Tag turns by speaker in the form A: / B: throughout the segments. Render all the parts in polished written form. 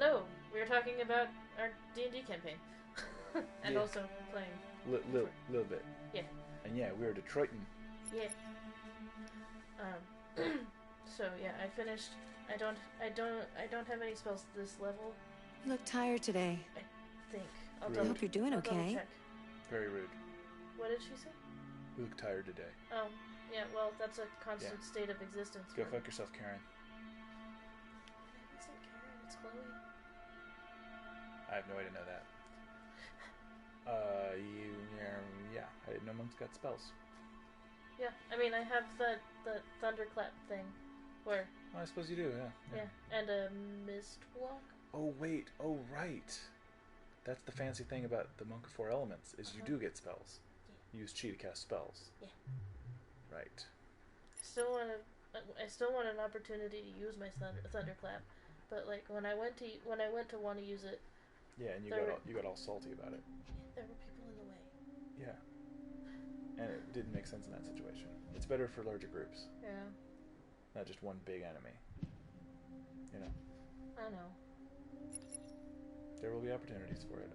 A: no, we were talking about our D&D campaign. And
B: Yeah.
A: also playing.
B: Little bit.
A: Yeah.
B: And yeah, we were Detroitin'.
A: Yeah. So yeah, I finished. I don't have any spells this level,
C: You look tired today.
A: I think. I'll
B: Rude.
C: I
A: double,
C: hope you're doing
A: I'll double
C: okay.
A: check.
B: Very rude.
A: What did she say?
B: We look tired today.
A: Oh, yeah, well, that's a constant state of existence.
B: Go
A: for
B: fuck yourself, Karen.
A: It isn't Karen, it's Chloe.
B: I have no way to know that. Yeah, I didn't know monks got spells.
A: Yeah, I mean, I have the thunderclap thing, where,
B: Oh, I suppose you do, yeah.
A: and a mist walk.
B: Oh, wait. Oh, right. That's the fancy thing about the Monk of Four Elements, is you do get spells.
A: Yeah.
B: Use chi to cast spells.
A: Yeah.
B: Right.
A: I still want an opportunity to use my thunderclap, but like when I went to want to use it,
B: Yeah, and you got all salty about it.
A: there were people in the way.
B: Yeah. And it didn't make sense in that situation. It's better for larger groups,
A: Yeah,
B: not just one big enemy. You know,
A: I know.
B: there will be opportunities for it.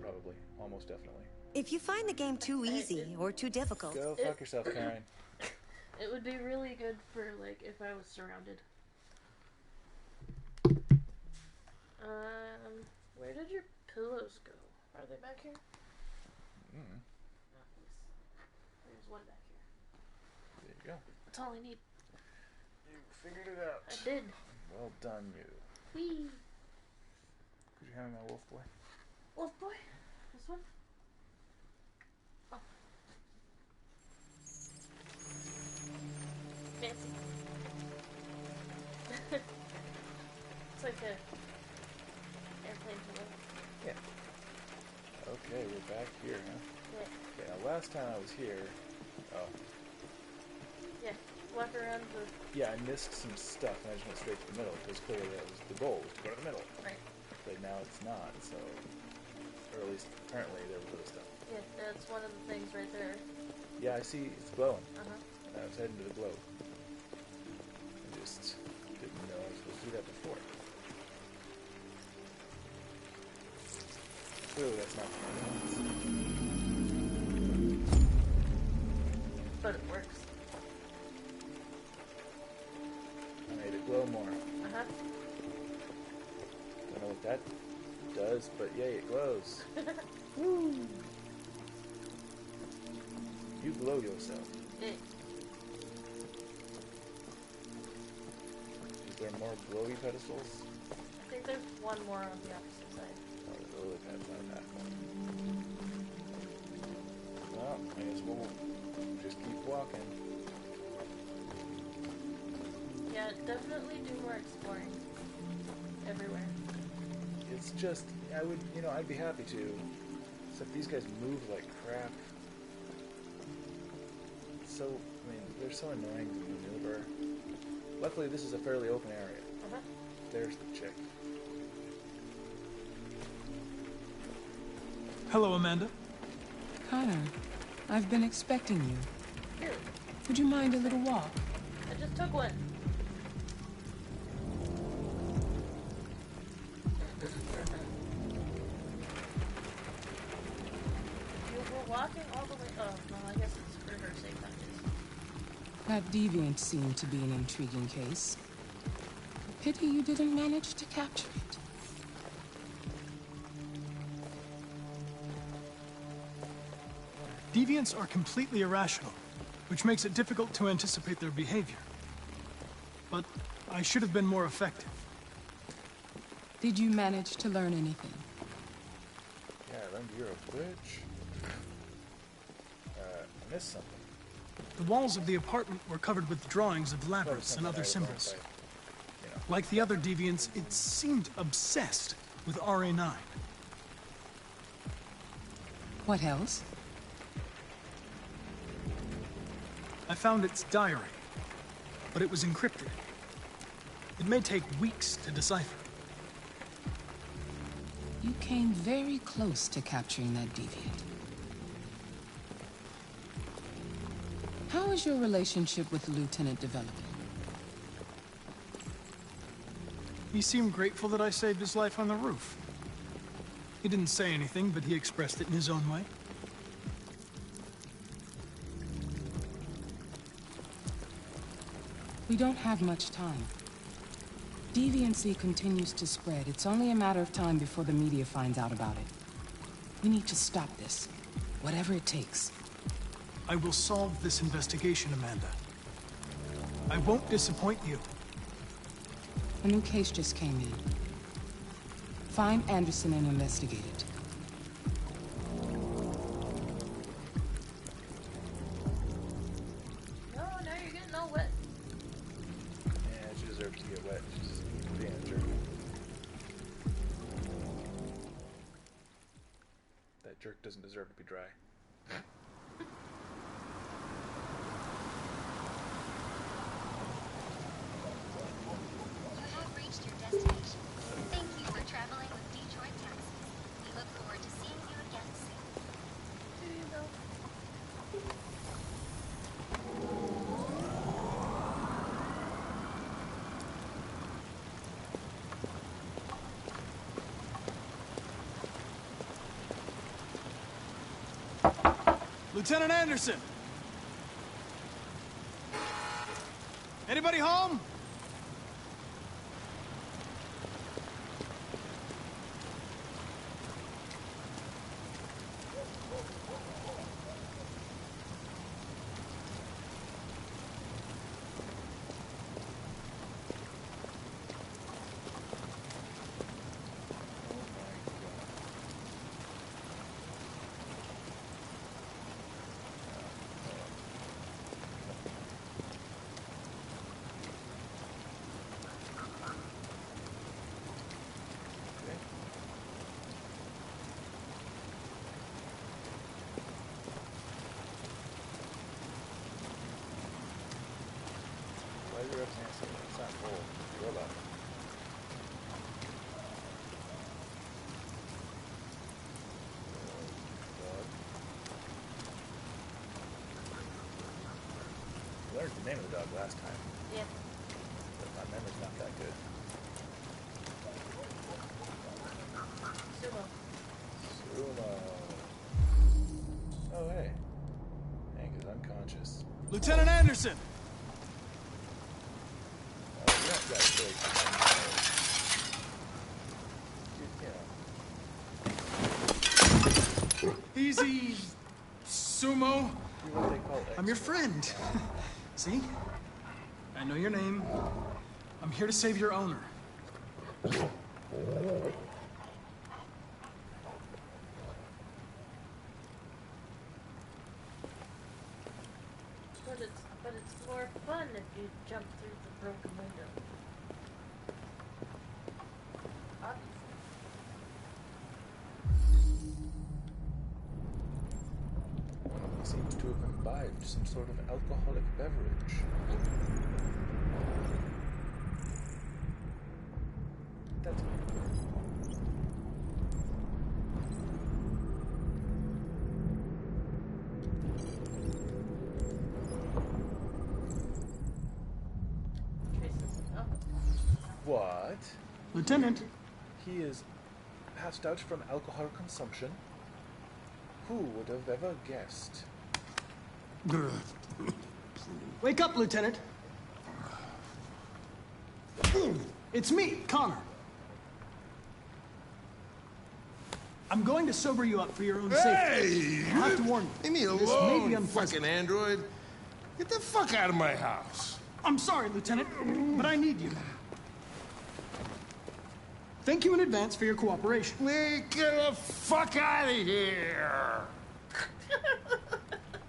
B: Probably. Almost definitely.
C: If you find the game too easy or too difficult,
B: Go fuck yourself, Karen.
A: It would be really good for like if I was surrounded. Where did your pillows go? Are they back here?
B: Mm.
A: No, there's one back here.
B: There you go.
A: That's all I need.
B: You figured it out.
A: I did.
B: Well done, you.
A: Whee!
B: Could you hand me my wolf boy?
A: Wolf boy. This one. Oh. Fancy. It's like a airplane pillow.
B: Yeah. Okay, we're back here, huh?
A: Yeah.
B: Okay, now last time I was here... Oh.
A: Yeah. Walk around the...
B: Yeah, I missed some stuff and I just went straight to the middle because clearly that was the goal, was to go to the middle.
A: Right.
B: But now it's not, so... Or at least, apparently, there was other stuff.
A: Yeah, that's one of the things right there.
B: Yeah, I see it's glowing.
A: Uh-huh.
B: I was heading to the glow. I just didn't know I was supposed to do that before. Clearly that's not the
A: But it works.
B: I made it glow more.
A: Uh-huh.
B: Don't know what that does, but yay, it glows. Woo! You glow yourself.
A: Yeah.
B: Is there more glowy pedestals?
A: I think there's one more on the opposite side.
B: Oh, the lily pad's not that one. Well, I guess we'll just keep walking.
A: Yeah, definitely do more exploring. Everywhere.
B: It's just, I'd be happy to. Except these guys move like crap. So, they're so annoying to maneuver. Luckily, this is a fairly open area.
A: Uh-huh.
B: There's the chick.
D: Hello, Amanda.
E: Connor, I've been expecting you.
A: Here,
E: Would you mind a little walk?
A: I just took one. You were walking all the way... Oh, well, I guess it's for her sake, not his.
E: That deviant seemed to be an intriguing case. Pity you didn't manage to capture it.
D: Deviants are completely irrational, which makes it difficult to anticipate their behavior. But I should have been more effective.
E: Did you manage to learn anything?
B: Yeah, I learned you're a witch. I missed something.
D: The walls of the apartment were covered with drawings of labyrinths and other symbols. Like the other deviants, it seemed obsessed with RA9.
E: What else?
D: I found its diary, but it was encrypted. It may take weeks to decipher.
E: You came very close to capturing that deviant. How is your relationship with the Lieutenant developing?
D: He seemed grateful that I saved his life on the roof. He didn't say anything, but he expressed it in his own way.
E: We don't have much time. Deviancy continues to spread. It's only a matter of time before the media finds out about it. We need to stop this, whatever it takes.
D: I will solve this investigation, Amanda. I won't disappoint you.
E: A new case just came in. Find Anderson and investigate it.
A: No, now you're getting all wet.
B: Yeah, she deserves to get wet. She's being a jerk. That jerk doesn't deserve to be dry.
F: You have reached your destination. Thank you for traveling with Detroit Taxis. We look forward to seeing you again soon.
A: Do you know?
D: Lieutenant Anderson! Anybody home?
B: Why is your ex Nancy? It's not cold. It's robot. Dog. I learned the name of the dog last time,
A: Yeah.
B: but my memory's not that good.
A: Sumo.
B: Sumo. Oh, hey. Hank is unconscious.
D: Lieutenant Anderson!
B: Oh, you don't got big. You know,
D: Easy, Sumo.
B: you're what they call
D: I'm your friend. See? I know your name. I'm here to save your owner.
A: But it's more fun if you jump through the broken window. Obviously.
B: He seems to have imbibed some sort of alcoholic beverage. That's
A: Traces of alcohol.
B: what?
D: Lieutenant,
B: He is passed out from alcohol consumption. Who would have ever guessed?
D: wake up, Lieutenant. It's me, Connor. I'm going to sober you up for your own safety.
G: Hey!
D: I'll have to warn you.
G: Leave me
D: This may be
G: alone,
D: unpleasant.
G: fucking android. Get the fuck out of my house.
D: I'm sorry, Lieutenant, but I need you. Thank you in advance for your cooperation.
G: Get the fuck out of here!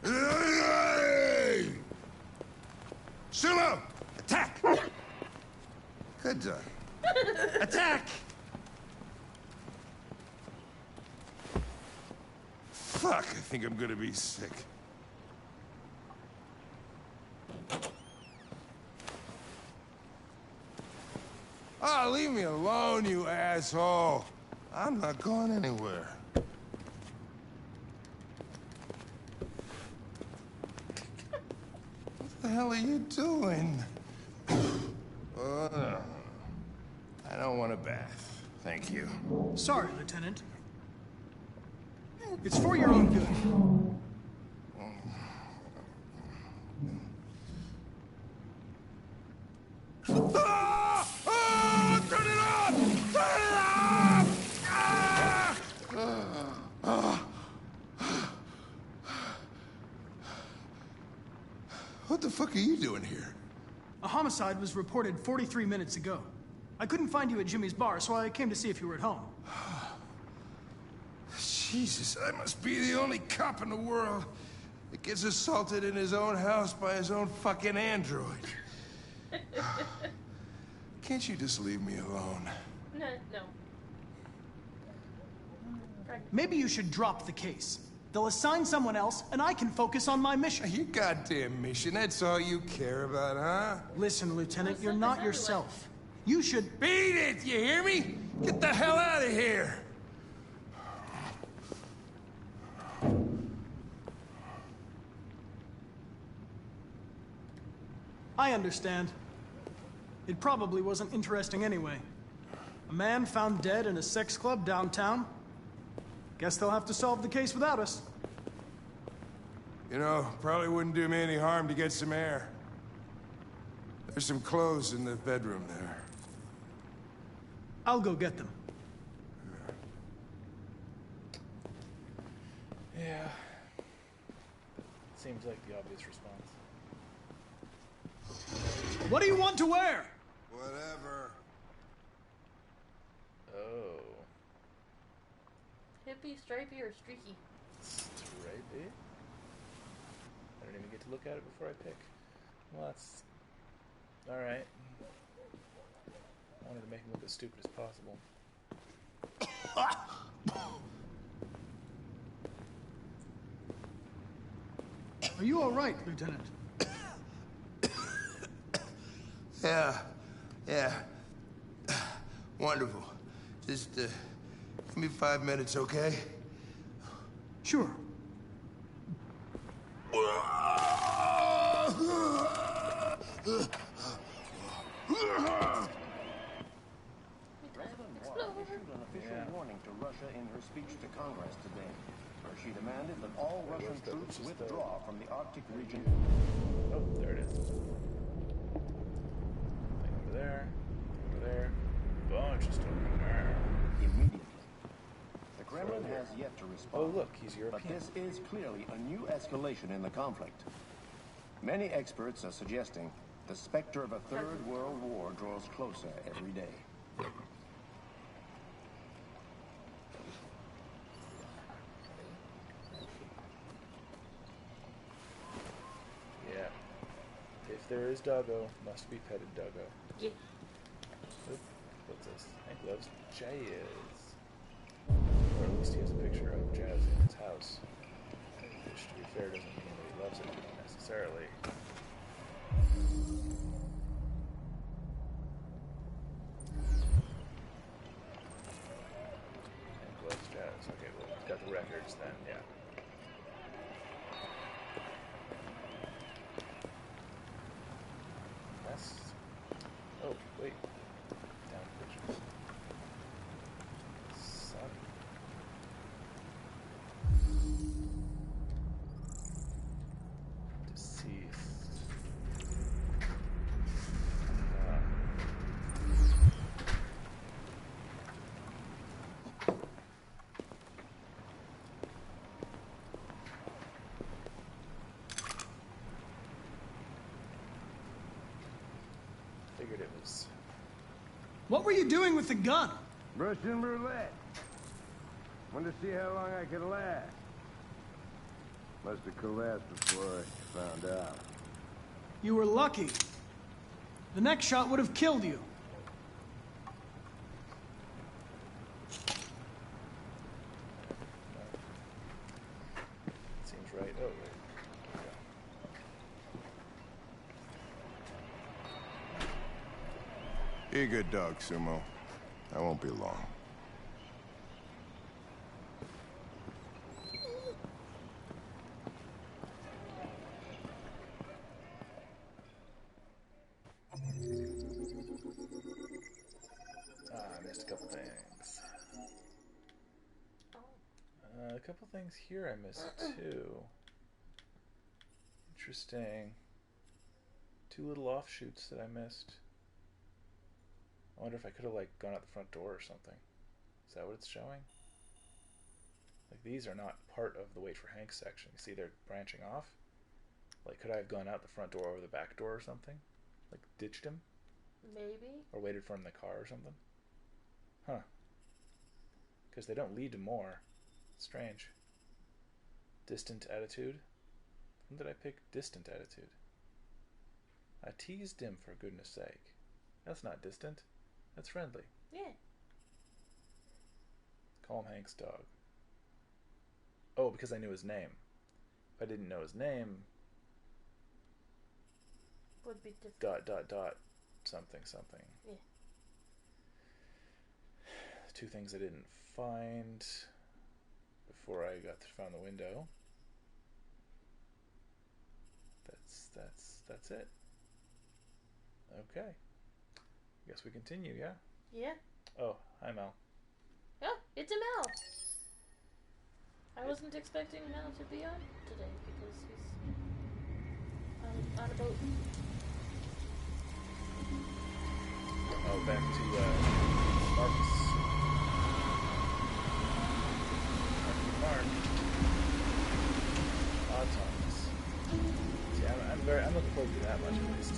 G: Hey! Sumo! Attack! Good job. Attack! Fuck, I think I'm gonna be sick. Oh, leave me alone, you asshole. I'm not going anywhere. What the hell are you doing? I know Thank you.
D: Sorry, Lieutenant. It's for your own good.
G: Ah! Ah! Turn it off! Turn it off! Ah! What the fuck are you doing here?
D: A homicide was reported 43 minutes ago. I couldn't find you at Jimmy's bar, so I came to see if you were at home.
G: Jesus, I must be the only cop in the world that gets assaulted in his own house by his own fucking android. Can't you just leave me alone?
A: No.
D: Maybe you should drop the case. They'll assign someone else, and I can focus on my mission.
G: Your goddamn mission, that's all you care about, huh?
D: Listen, Lieutenant, you're not yourself. You should...
G: Beat it, you hear me? Get the hell out of here!
D: I understand. It probably wasn't interesting anyway. A man found dead in a sex club downtown. Guess they'll have to solve the case without us.
G: You know, probably wouldn't do me any harm to get some air. There's some clothes in the bedroom there.
D: I'll go get them.
B: Yeah. Seems like the obvious response.
D: What do you want to wear?
G: Whatever.
B: Oh.
A: Hippie, stripey, or streaky?
B: Stripey? I don't even get to look at it before I pick. Well, that's... Alright. I wanted to make him look as stupid as possible.
D: Are you all right, Lieutenant?
G: Yeah. Wonderful. Just, give me 5 minutes, okay?
D: Sure.
H: Warning to Russia in her speech to Congress today, where she demanded that all Russian troops withdraw from the Arctic region.
B: Oh, there it is. Thing over there. Bunch of stuff over there.
H: Immediately. The Kremlin has yet to respond.
B: Oh, look, he's European.
H: But this is clearly a new escalation in the conflict. Many experts are suggesting the specter of a third world war draws closer every day.
B: Yeah. If there is doggo, must be petted doggo.
A: Yeah.
B: Oop, what's this? Hank loves jazz. Or at least he has a picture of jazz in his house. Which, to be fair, doesn't mean that he loves it necessarily. Hank loves jazz. Okay, well, he's got the records then, yeah. That's... Oh, wait. Down picture. Sun. Deceased. Figured it was...
D: What were you doing with the gun?
G: Russian roulette. Wanted to see how long I could last. Must have collapsed before I found out.
D: You were lucky. The next shot would have killed you.
B: Seems right. Oh, wait.
G: Be a good dog, Sumo. I won't be long.
B: I missed a couple things. A couple things here I missed too. Interesting. 2 little offshoots that I missed. I wonder if I could have like gone out the front door or something. Is that what it's showing? Like these are not part of the Wait for Hank section. You see they're branching off. Like could I have gone out the front door or the back door or something? Like ditched him?
A: Maybe.
B: Or waited for him in the car or something? Huh. Because they don't lead to more. Strange. Distant attitude? When did I pick distant attitude? I teased him for goodness sake. That's not distant. That's friendly.
A: Yeah.
B: Call him Hank's dog. Oh, because I knew his name. If I didn't know his name...
A: Would be different. ...
B: something something.
A: Yeah.
B: 2 things I didn't find before I got to found the window. That's it. Okay. Guess we continue, yeah?
A: Yeah.
B: Oh, hi Mel.
A: Oh, it's a Mel! I wasn't expecting Mel to be on today because he's on a boat.
B: Oh, back to Marcus. Mark. Autonomous. See, I'm looking forward to that much at least.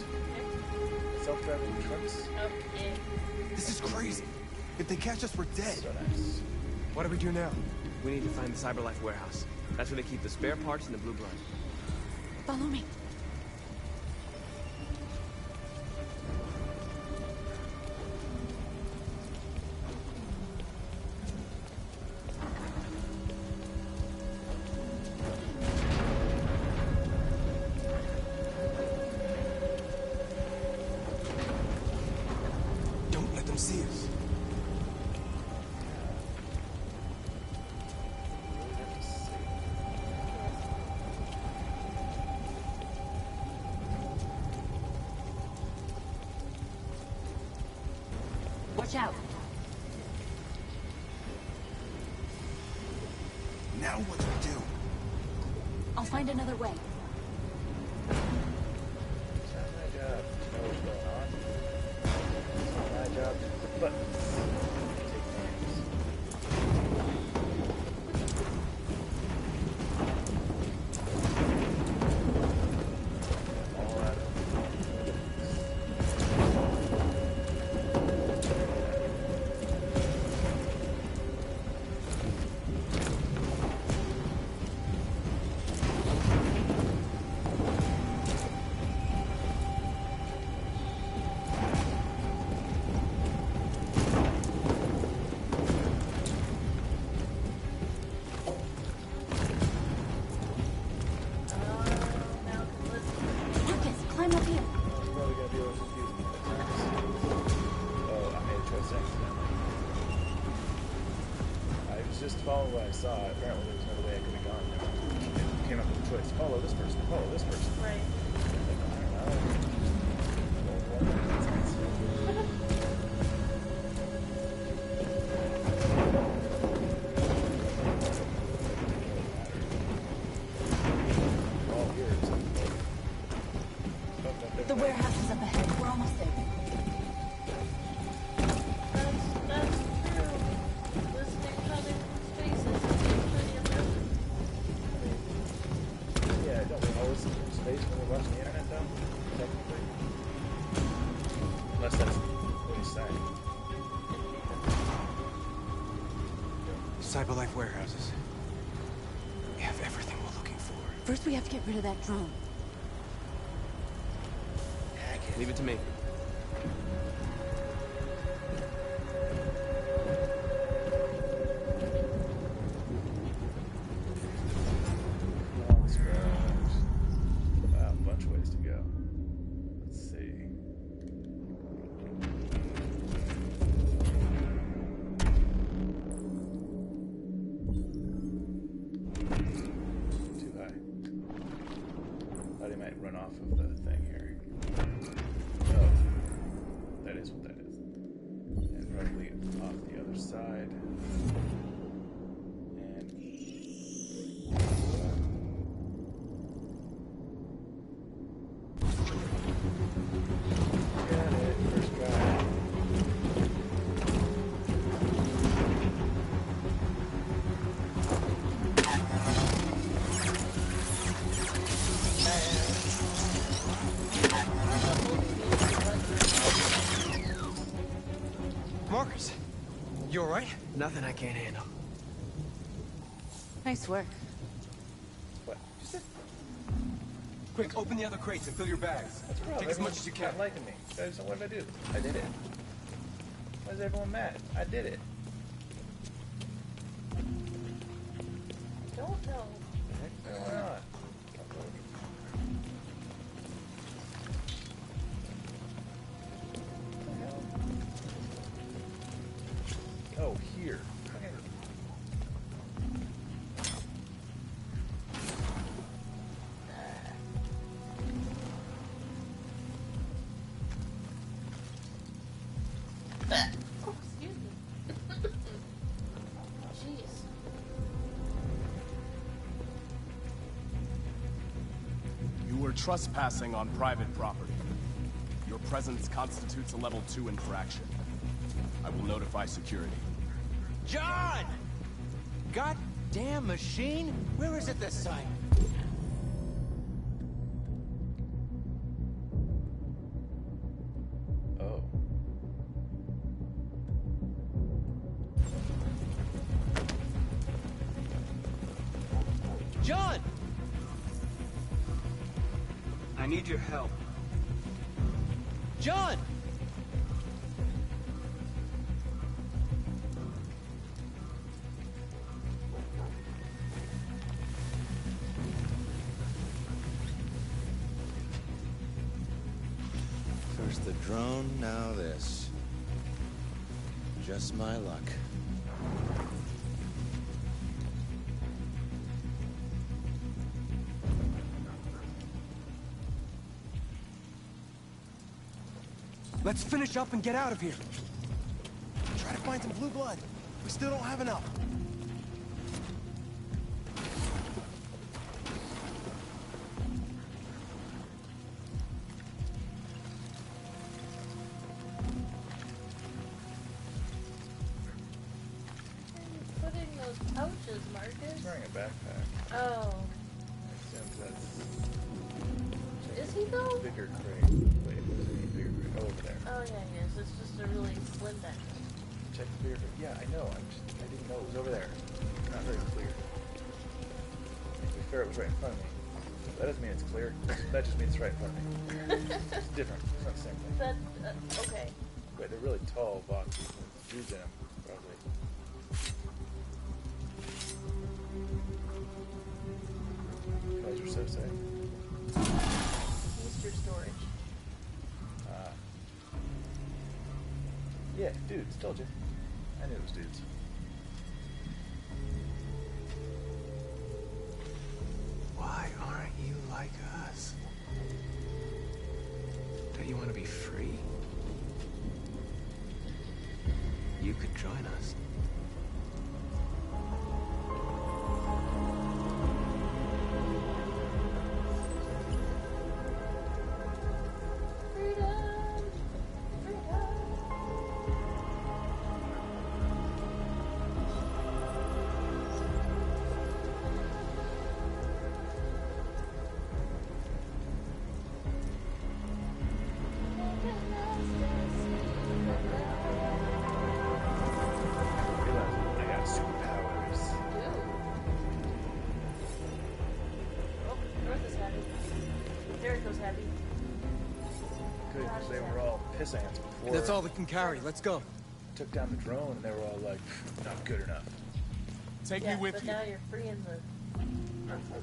B: Self-driving trucks.
A: Oh, yeah.
I: This is crazy. If they catch us, we're dead.
B: So nice.
I: What do we do now?
J: We need to find the CyberLife warehouse. That's where they keep the spare parts and the blue blood.
C: Follow me.
I: Don't let them see us.
C: Watch out.
I: Now what do we do?
C: I'll find another way.
B: It's not my job to know what's going on. It's not my job to click buttons. Take names. All out of
C: Marcus, climb up here.
B: It's probably going to be a little confusing at times. Oh, I made a choice accidentally. I was just following what I saw. Apparently there was another way I could have gone. It came up with a choice. Follow this person. Follow this person.
A: Right.
B: Like, I don't know. The only one that makes sense. We're all here except for...
C: The warehouse is up ahead. We're almost there.
A: That's true. Listening to other spaces is pretty impressive.
B: Yeah, don't we always sit in space when we're watching the internet, though? Technically. Unless that's what he's saying.
I: CyberLife warehouses. We have everything we're looking for.
C: First, we have to get rid of that drone.
J: Leave it to me.
B: Long stretch. Wow, a bunch of ways to go. Let's see. Too high. Thought he might run off of the thing here. Oh, that is what that is. And probably off the other side. And
I: Marcus, you alright?
J: Nothing I can't handle.
C: Nice work.
B: What?
I: Quick, open the other crates and fill your bags.
B: That's the problem.
I: Take as much as you can.
B: Not liking me. So what did I do? I did it. Why is everyone mad? I did it.
A: Don't know.
B: Heck, why not? Oh, here. Okay.
A: Oh, excuse me. Jeez.
K: You were trespassing on private property. Your presence constitutes a level 2 infraction. I will notify security.
I: John! Goddamn machine? Where is it this time?
B: Oh.
I: John!
J: I need your help.
I: John!
L: First the drone, now this. Just my luck.
I: Let's finish up and get out of here. Try to find some blue blood. We still don't have enough.
A: Putting those pouches, Marcus.
B: He's wearing a backpack.
A: Oh.
B: Since that's
A: Is he though?
B: bigger crate. Wait, what is it? Bigger crate. Oh, over there.
A: Oh yeah, he is. It's just a really slim backpack.
B: Check the bigger crate. Yeah, I know. I didn't know it was over there. Not very clear. To be fair, it was right in front of me. That doesn't mean it's clear. That just means it's right in front of me. It's different. It's not the same thing.
A: That okay.
B: Wait, they're really tall boxes with dudes in them, probably. Guys are so safe.
A: Easter storage.
B: Yeah, dudes, told you. I knew it was dudes.
J: Why aren't you like us? Don't you want to be free? You could join us.
A: Freedom! Freedom!
B: I got superpowers.
A: Oh, North is happy. Jerich-Go's happy.
B: Good, because they were all piss ants before.
I: That's all we can carry. Let's go.
B: Took down the drone, and they were all like, not good enough.
K: Take
A: Yeah,
K: me with
A: but
K: you.
A: now you're freeing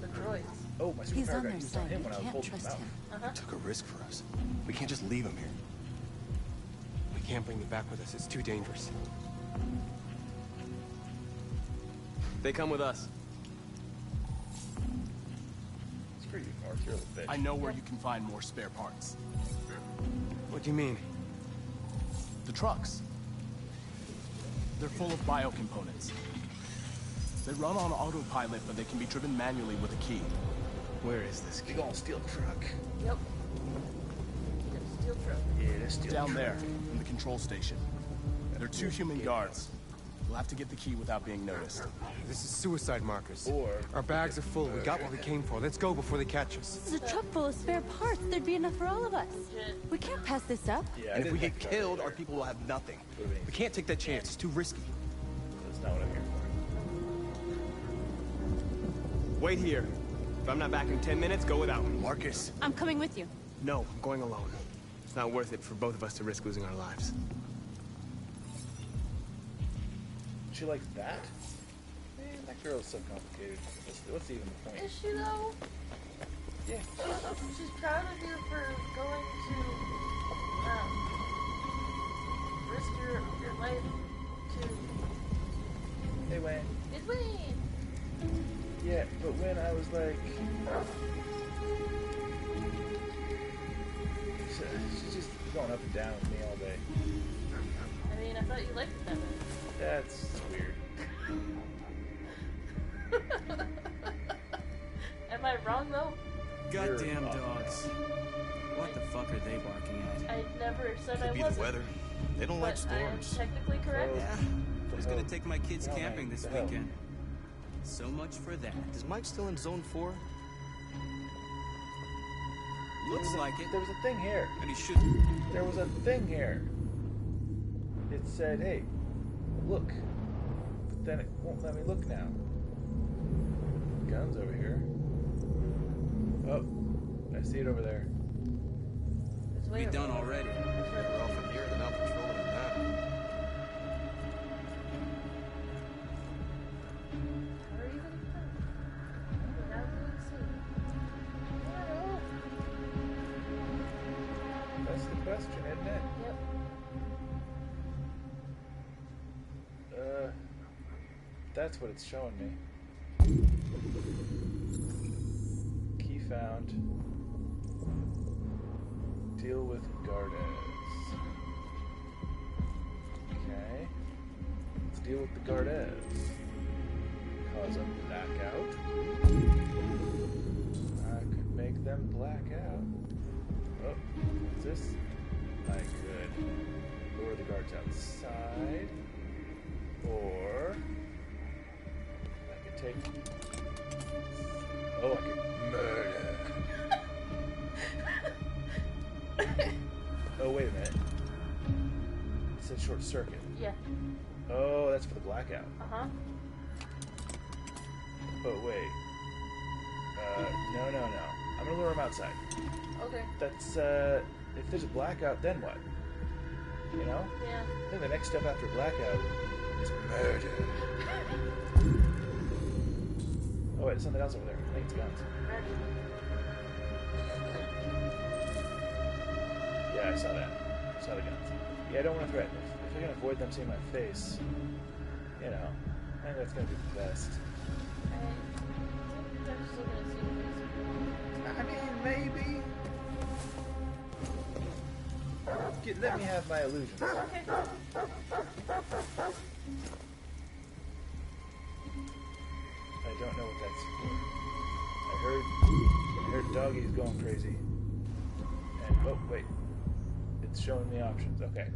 A: the droids.
B: Oh, my
C: He's
B: superpower
C: on
B: got
C: their
B: used on
C: side.
B: him
C: We
B: when I was
C: can't
B: holding him
C: trust
B: out.
C: him.
A: Uh-huh.
I: Took a risk for us. We can't just leave him here. We can't bring him back with us. It's too dangerous.
J: They come with us.
B: Screw you, North. You're a little bitch.
K: I know where you can find more spare parts.
I: What do you mean?
K: The trucks. They're full of biocomponents. They run on autopilot, but they can be driven manually with a key.
J: Where is this
B: You
J: kid?
B: gonna steal the truck?
A: Yep. Get a steel truck.
B: Yeah, let's steal
K: Down
B: the truck.
K: there, in the control station. There are 2 human guards. We'll have to get the key without being noticed.
I: This is suicide, Marcus.
B: Or
I: our bags are full. We got what we came for. Let's go before they catch us.
C: This is a truck full of spare parts. There'd be enough for all of us. We can't pass this up.
B: Yeah,
K: and if we get killed, our people will have nothing. We can't take that chance. It's too risky.
B: That's not what I'm here for.
K: Wait here. If I'm not back in 10 minutes, go without me.
I: Marcus.
C: I'm coming with you.
K: No, I'm going alone. It's not worth it for both of us to risk losing our lives.
B: She likes that? Man, that girl's so complicated. What's even the point?
A: Is she though?
B: Yeah.
A: She's proud of you for going to risk your life to.
B: Hey, Wayne.
A: It's Wayne.
B: Yeah, but when I was like, she's just going up and down with me all day.
A: I mean, I thought you liked it that way.
B: That's weird.
A: Am I wrong though?
M: Goddamn dogs. What the fuck are they barking at?
A: I never said I
L: Could be
A: wasn't.
L: the weather. They don't like
A: But I am
L: storms.
A: technically correct.
M: Yeah. Who's gonna take my kids camping this weekend? So much for that.
L: Is Mike still in Zone 4?
M: Looks like it.
B: There was a thing here.
M: And he should.
B: There was a thing here. It said, hey, look. But then it won't let me look now. Guns over here. Oh, I see it over there.
A: It's
M: We
A: way
M: done
A: over.
M: already.
L: We're off from here, they're not patrolling the map.
A: How are you gonna find without being seen? I don't know.
B: That's the question, isn't it?
A: Yep.
B: That's what it's showing me. Key found. Deal with Gardes. Okay. Let's deal with the Gardes. Cause a blackout. I could make them black out. Oh, what's this? I could lure the guards outside. Or I could take. Oh, I could murder. Oh, wait a minute. It said short circuit.
A: Yeah.
B: Oh, that's for the blackout.
A: Uh-huh.
B: But wait. No. I'm gonna lure him outside.
A: Okay.
B: That's, if there's a blackout, then what? You know?
A: Yeah.
B: I think the next step after blackout is murder. Oh, wait, there's something else over there. I think it's guns. Yeah, I saw that. I saw the guns. Yeah, I don't want to threaten. If I can avoid them seeing my face, you know, I think that's going to be the best. I mean, maybe. Let me have my illusions.
A: Okay.
B: I don't know what that's for. I heard doggies going crazy. And oh wait, it's showing me options. Okay,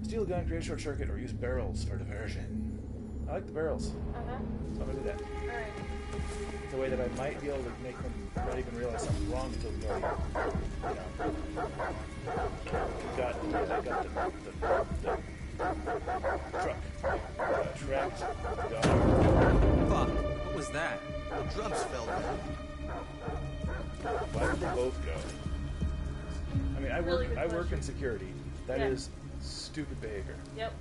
B: steal a gun, create a short circuit, or use barrels for diversion. I like the barrels,
A: Uh-huh.
B: so I'm gonna do that.
A: Alright.
B: It's a way that I might be able to make them not even realize something's wrong until we already, you know, got the truck. Tracked the dog.
M: Fuck. What was that?
L: The drums fell down.
B: Why did they both go? I mean, I work in security. That is stupid behavior.
A: Yep.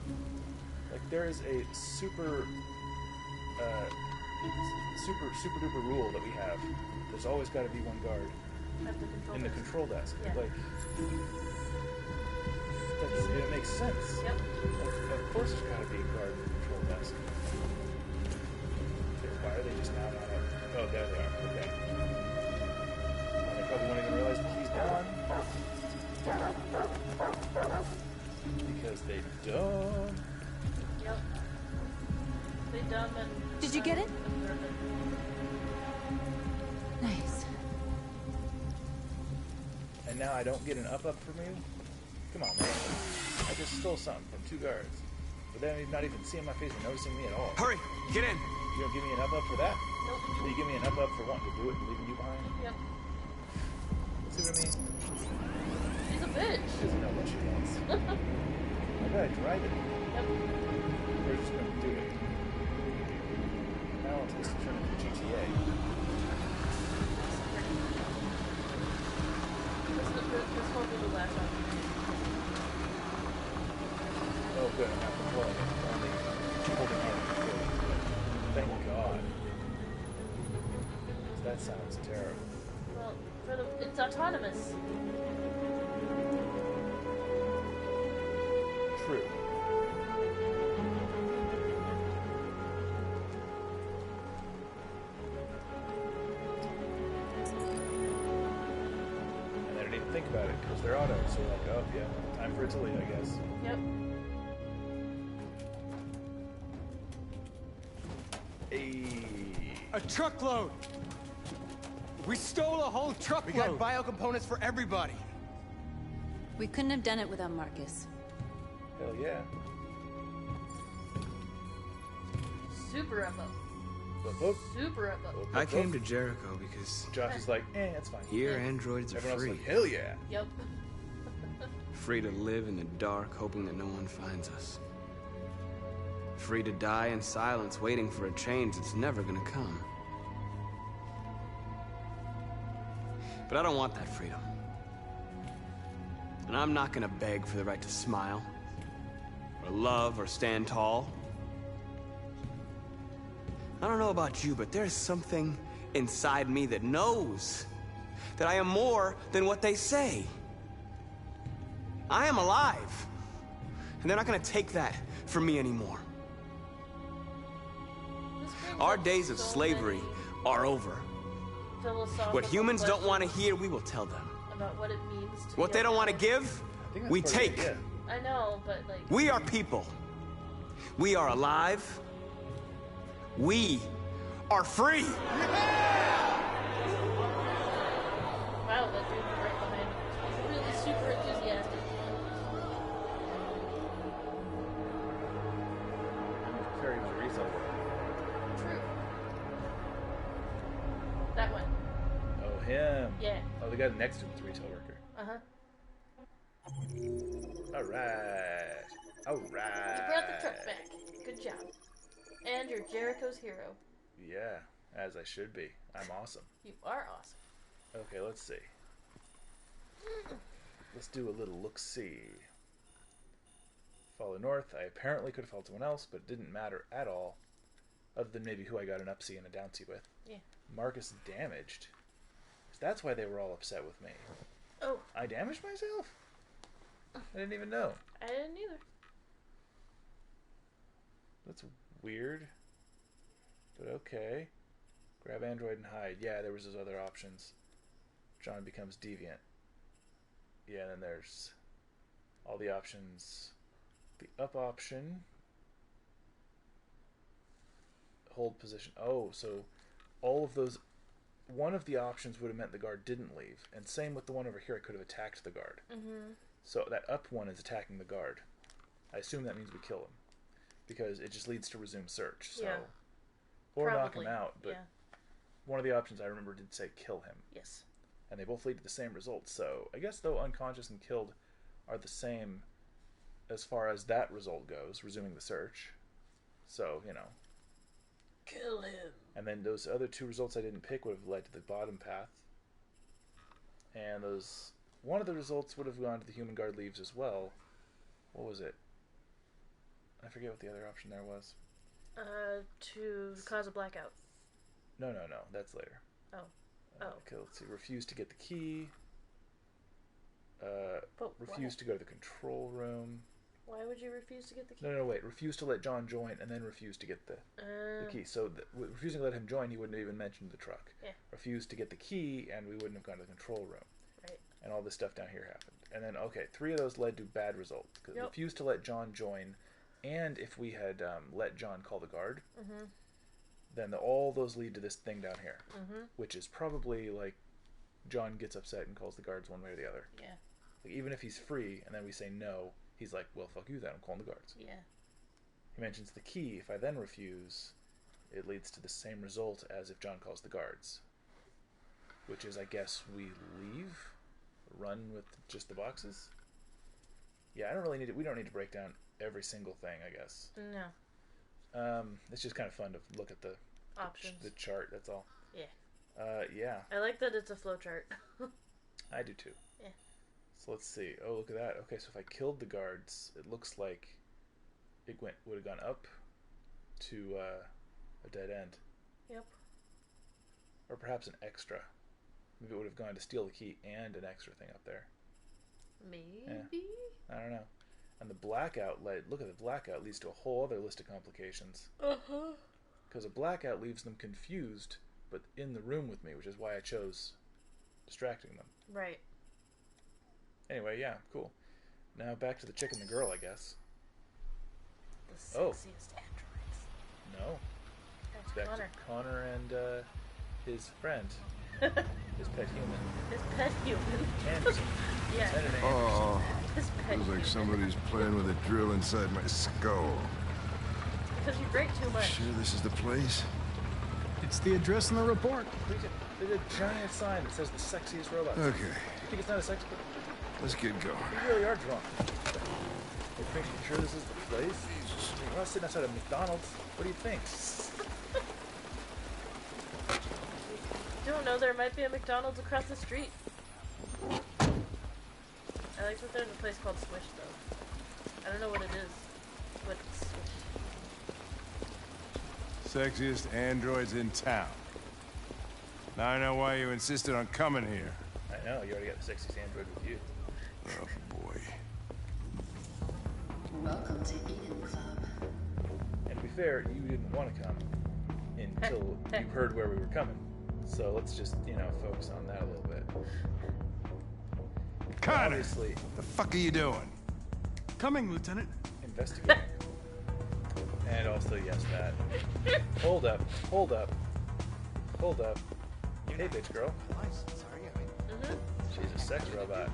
B: Like there is a super duper rule that we have. There's always got to be one guard in the control desk.
A: Yeah.
B: Like it makes sense.
A: Yep.
B: Like, of course, there's got to be a guard in the control desk. Why are they just now not up? Oh, there they are. Okay. And they probably won't even realize that he's gone. Because they don't.
A: Yep. They dumb and...
C: Did you get it? Nice.
B: And now I don't get an up from you? Come on, man. I just stole something from two guards. But then he's not even seeing my face or noticing me at all.
K: Hurry! Get in!
B: You don't give me an up for that?
A: Nope.
B: Will you give me an up for wanting to do it and leaving you behind?
A: Yep.
B: See what I mean?
A: She's a bitch.
B: She doesn't know what she wants. I gotta drive it.
A: Yep.
B: We're just gonna do it. Now it's supposed to turn into GTA.
A: This won't be the last one.
B: Oh, good. I'm not controlling it. Only holding on to it. Thank God. That sounds terrible.
A: Well, it's autonomous.
B: True. And they don't even think about it because they're auto, so they're like, oh yeah, time for it to leave, I guess.
A: Yep.
I: A truckload! We stole a whole truckload! We got biocomponents for everybody!
C: We couldn't have done it without Marcus.
B: Hell yeah.
A: Super up. Super up.
J: I came to Jerich-Go because
B: Josh is like, it's fine.
J: Here androids are
B: Everyone
J: free.
B: else is like, hell yeah.
A: Yep.
J: Free to live in the dark, hoping that no one finds us. Free to die in silence, waiting for a change that's never gonna come. But I don't want that freedom. And I'm not gonna beg for the right to smile, or love, or stand tall. I don't know about you, but there's something inside me that knows that I am more than what they say. I am alive, and they're not gonna take that from me anymore. Our days of slavery are over. What humans don't want to hear, we will tell them.
A: About what it means to
J: What
A: be
J: they don't want to
A: alive.
J: give, we take.
A: I know, but like...
J: We are people. We are alive. We are free.
A: Wow, that dude was right behind me. He's really super enthusiastic.
B: Carry the resale.
A: True. That one.
B: Oh, him.
A: Yeah.
B: Oh, the guy next to him is a retail worker.
A: Uh-huh.
B: Alright. Alright.
A: You brought the truck back. Good job. And you're Jericho's hero.
B: Yeah, as I should be. I'm awesome.
A: You are awesome.
B: Okay, let's see. Let's do a little look-see. Follow north. I apparently could have followed someone else, but it didn't matter at all. Other than maybe who I got an up-C and a down-C with.
A: Yeah.
B: Marcus damaged. So that's why they were all upset with me.
A: Oh.
B: I damaged myself? I didn't even know.
A: I didn't either.
B: That's weird. But okay. Grab Android and hide. Yeah, there was those other options. John becomes deviant. Yeah, and then there's all the options. The up option. Hold position. Oh, so all of those... One of the options would have meant the guard didn't leave. And same with the one over here, I could have attacked the guard.
A: Mm-hmm.
B: So that up one is attacking the guard. I assume that means we kill him. Because it just leads to resume search. So,
A: yeah.
B: Or
A: Probably.
B: knock him out. But one of the options I remember did say kill him.
A: Yes.
B: And they both lead to the same result. So I guess though unconscious and killed are the same as far as that result goes, resuming the search. So, you know.
A: Kill him.
B: And then those other two results I didn't pick would have led to the bottom path. And those... One of the results would have gone to the human guard leaves as well. What was it? I forget what the other option there was.
A: To cause a blackout.
B: No. That's later.
A: Oh.
B: Okay, let's see. Refuse to get the key. Refuse to go to the control room.
A: Why would you refuse to get the key?
B: No, wait. Refuse to let John join, and then refuse to get the key. So, refusing to let him join, he wouldn't have even mentioned the truck.
A: Yeah.
B: Refuse to get the key, and we wouldn't have gone to the control room.
A: Right.
B: And all this stuff down here happened. And then, okay, 3 of those led to bad results. Because refuse to let John join, and if we had let John call the guard, then all those lead to this thing down here. Which is probably, like, John gets upset and calls the guards one way or the other.
A: Yeah.
B: Like, even if he's free, and then we say no, he's like, well, fuck you then, I'm calling the guards.
A: Yeah.
B: He mentions the key. If I then refuse, it leads to the same result as if John calls the guards. Which is, I guess, we leave? Run with just the boxes? Yeah, I don't really need to... We don't need to break down every single thing, I guess.
A: No.
B: It's just kind of fun to look at the...
A: Options.
B: The chart, that's all.
A: Yeah.
B: Yeah.
A: I like that it's a flowchart.
B: I do too.
A: Yeah.
B: So let's see. Oh, look at that. Okay, so if I killed the guards, it looks like it would have gone up to a dead end.
A: Yep.
B: Or perhaps an extra. Maybe it would have gone to steal the key and an extra thing up there.
A: Maybe?
B: Yeah. I don't know. And the blackout look at the blackout leads to a whole other list of complications.
A: Uh-huh.
B: Because a blackout leaves them confused, but in the room with me, which is why I chose distracting them.
A: Right.
B: Anyway, yeah, cool. Now back to the chick and the girl, I guess.
A: The sexiest androids.
B: No.
A: That's
B: Back
A: Connor.
B: to Connor and his friend. His pet human.
A: His pet human.
B: Anderson.
A: Yeah.
G: Oh,
A: His pet
G: feels like
A: human.
G: somebody's playing with a drill inside my skull.
A: Because you drink too much.
G: Sure this is the place?
D: It's the address in the report.
B: There's a giant sign that says the sexiest robot.
G: Okay.
B: Do you think it's not a sex club?
G: Let's get going.
B: You really are drunk. You think you sure this is the place? We're not sitting outside of McDonald's. What do you think?
A: You don't know there might be a McDonald's across the street. I like that there's a place called Swish though. I don't know what it is, but it's Swish.
G: Sexiest androids in town. Now I know why you insisted on coming here.
B: I know, you already got the sexiest android with you.
G: Oh boy.
N: Welcome to Eden Club.
B: And to be fair, you didn't want to come until you heard where we were coming. So let's just, focus on that a little bit.
G: Connor!
B: Obviously,
G: The fuck are you doing?
D: Coming, Lieutenant.
B: investigating. And also, yes, that. Hold up. Hey, bitch girl. She's a sex robot.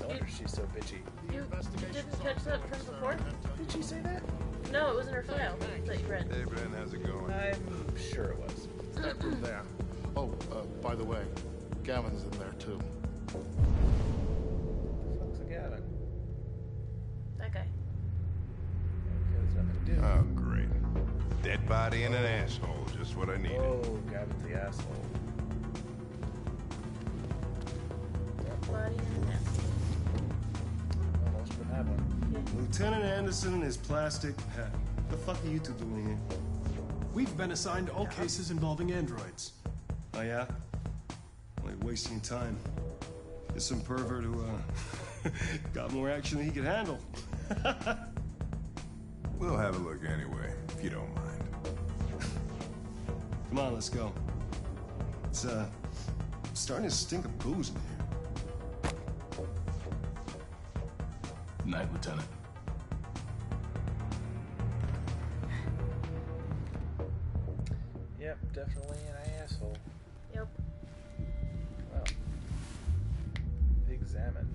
B: No wonder she's so bitchy.
A: You didn't catch that from before?
B: Did she say that?
A: No, it was in her file that you read.
G: Hey, Ben, how's it going?
B: I'm sure it was.
O: That room there. Oh, by the way, Gavin's in there too.
B: What the fuck's a Gavin?
A: That guy.
B: Okay, there's nothing to do.
G: Oh, great. Dead body and an asshole. Just what I needed.
B: Oh, Gavin's the asshole.
A: Body and an ass.
B: Almost what happened.
P: Lieutenant Anderson and his plastic hat. What the fuck are you two doing here?
D: We've been assigned all cases involving androids.
P: Oh, yeah? Only wasting time. There's some pervert who, got more action than he could handle.
G: We'll have a look anyway, if you don't mind.
P: Come on, let's go. It's, starting to stink of booze in here.
K: Night, Lieutenant.
B: Yep, definitely an asshole.
A: Yep.
B: Well, examine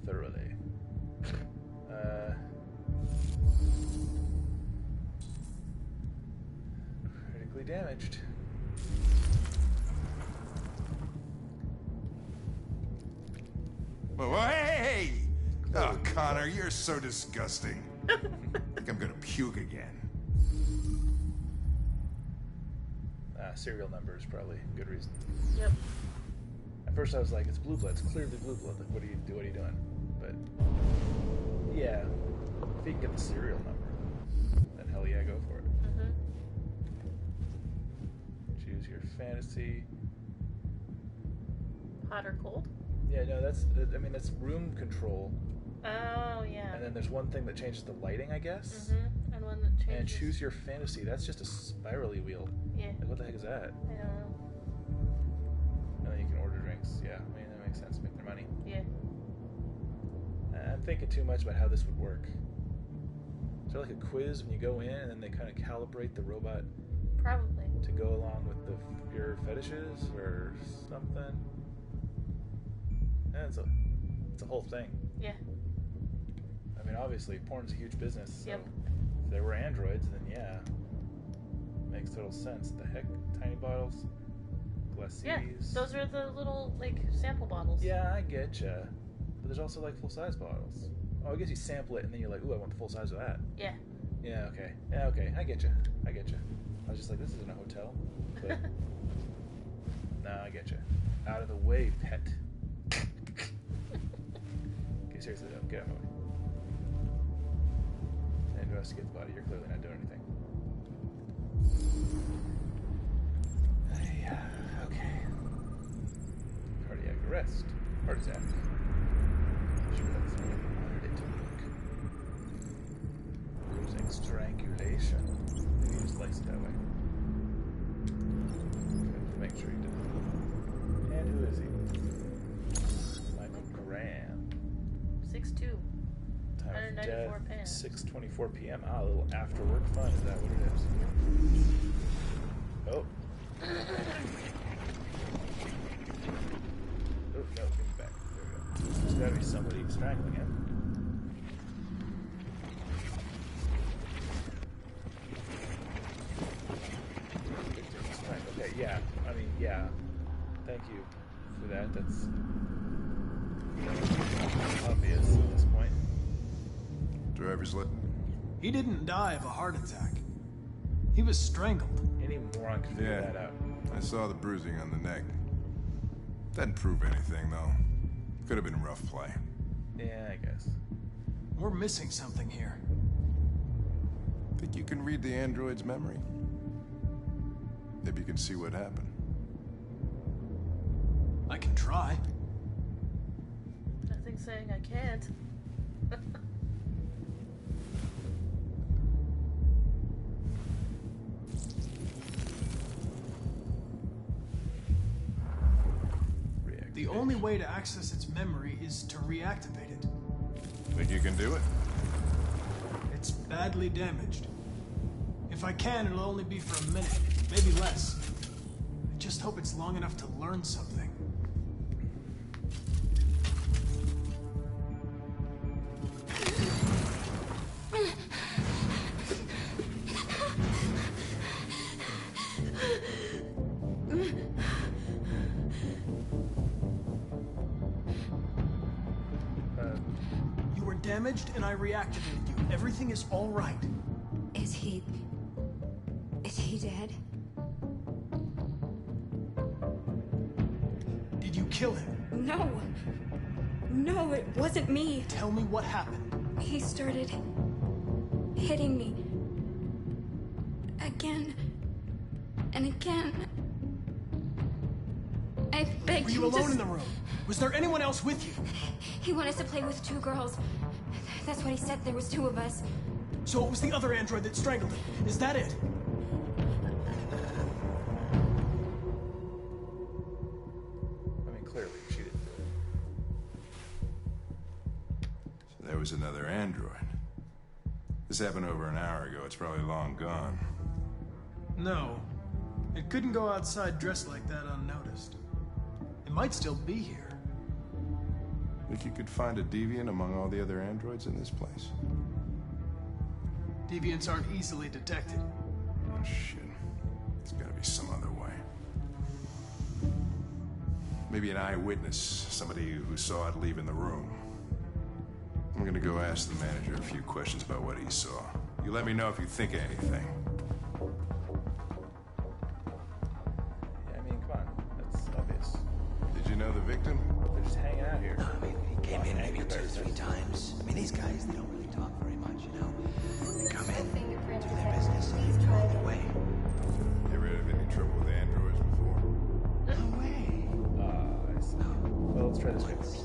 B: thoroughly. Critically damaged.
G: Whoa, hey! Oh, Connor, you're so disgusting. I think I'm gonna puke again.
B: Serial number is probably a good reason.
A: Yep.
B: At first I was like, it's blue blood. It's clearly blue blood. Like, what are you doing? But yeah, if you can get the serial number, then hell yeah, go for it. Choose your fantasy.
A: Hot or cold?
B: Yeah, no, that's room control.
A: Oh, yeah.
B: And then there's one thing that changes the lighting, I guess.
A: And one that changes.
B: And choose your fantasy. That's just a spirally wheel.
A: Yeah.
B: Like, what the heck is that?
A: I don't know.
B: And then you can order drinks. Yeah, I mean, that makes sense. Make their money.
A: Yeah.
B: I'm thinking too much about how this would work. Is there like a quiz when you go in and then they kind of calibrate the robot?
A: Probably.
B: To go along with your fetishes or something? Yeah, it's a whole thing.
A: Yeah.
B: I mean, obviously, porn's a huge business. So
A: Yep.
B: If there were androids, then yeah. Makes total sense. The heck? Tiny bottles? Glacis?
A: Yeah, those are the little, like, sample bottles.
B: Yeah, I getcha. But there's also, like, full-size bottles. Oh, I guess you sample it and then you're like, ooh, I want the full size of that.
A: Yeah.
B: Yeah, okay. Yeah, okay. I getcha. I getcha. I was just like, this isn't a hotel. But... no, I getcha. Out of the way, pet. Okay, seriously though, get out of my way. And investigate the body. You're clearly not doing anything. Okay. Cardiac arrest. Heart attack. Sure, that's the way they wanted it to look. Bruising strangulation. Maybe you just sliced it that way. Okay, make sure you did. And who is he? Michael Graham.
A: 6'2".
B: Time of
A: 194
B: death,
A: pounds.
B: 6:24 p.m. Ah, a little after work fun. Is that what it is? Oh. Oh, no, give me back. There we go. There's gotta be somebody strangling him. Okay, yeah. I mean, yeah. Thank you for that. That's obvious at this point.
Q: Driver's lit.
D: He didn't die of a heart attack. He was strangled.
B: Any moron could figure that out.
Q: I saw the bruising on the neck. Doesn't prove anything, though. Could have been rough play.
B: Yeah, I guess.
D: We're missing something here.
Q: Think you can read the android's memory? Maybe you can see what happened.
D: I can try.
A: Nothing saying I can't.
D: The only way to access its memory is to reactivate it.
Q: Think you can do it?
D: It's badly damaged. If I can, it'll only be for a minute, maybe less. I just hope it's long enough to learn something. Damaged, and I reactivated you. Everything is all right.
R: Is he dead?
D: Did you kill him?
R: No. No, it wasn't me.
D: Tell me what happened.
R: He started hitting me. Again. And again. I begged him.
D: Were you alone in the room? Was there anyone else with you?
R: He wanted us to play with 2 girls. That's what he said. There was 2 of us.
D: So it was the other android that strangled him. Is that it?
B: I mean, clearly, she didn't do it.
Q: So there was another android. This happened over an hour ago. It's probably long gone.
D: No. It couldn't go outside dressed like that unnoticed. It might still be here.
Q: Think you could find a deviant among all the other androids in this place?
D: Deviants aren't easily detected.
Q: Oh, shit. There's gotta be some other way. Maybe an eyewitness, somebody who saw it leaving the room. I'm gonna go ask the manager a few questions about what he saw. You let me know if you think of anything.
B: Yeah, I mean, come on. That's obvious.
Q: Did you know the victim?
B: They're just hanging out here.
S: I mean, he came in maybe 2 or 3 times. I mean, these guys, they don't really talk very much, you know? They come in, do their business, and they go their way.
Q: Ever had any trouble with androids before?
S: No way.
B: I see. Well, let's try this
S: Once,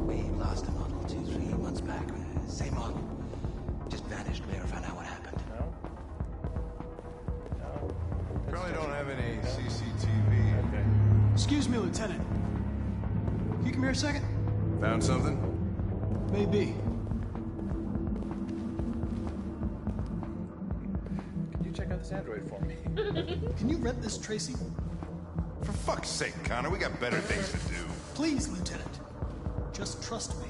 S: we lost a model 2-3 months back. Same model. Just vanished. We never found out what happened.
B: No?
Q: Probably don't have any CCTV.
B: Okay.
D: Excuse me, Lieutenant. Can you come here a second?
Q: Found something?
D: Maybe.
B: Can you check out this android for me?
D: Can you rent this, Tracy?
Q: For fuck's sake, Connor, we got better things to do.
D: Please, Lieutenant. Just trust me.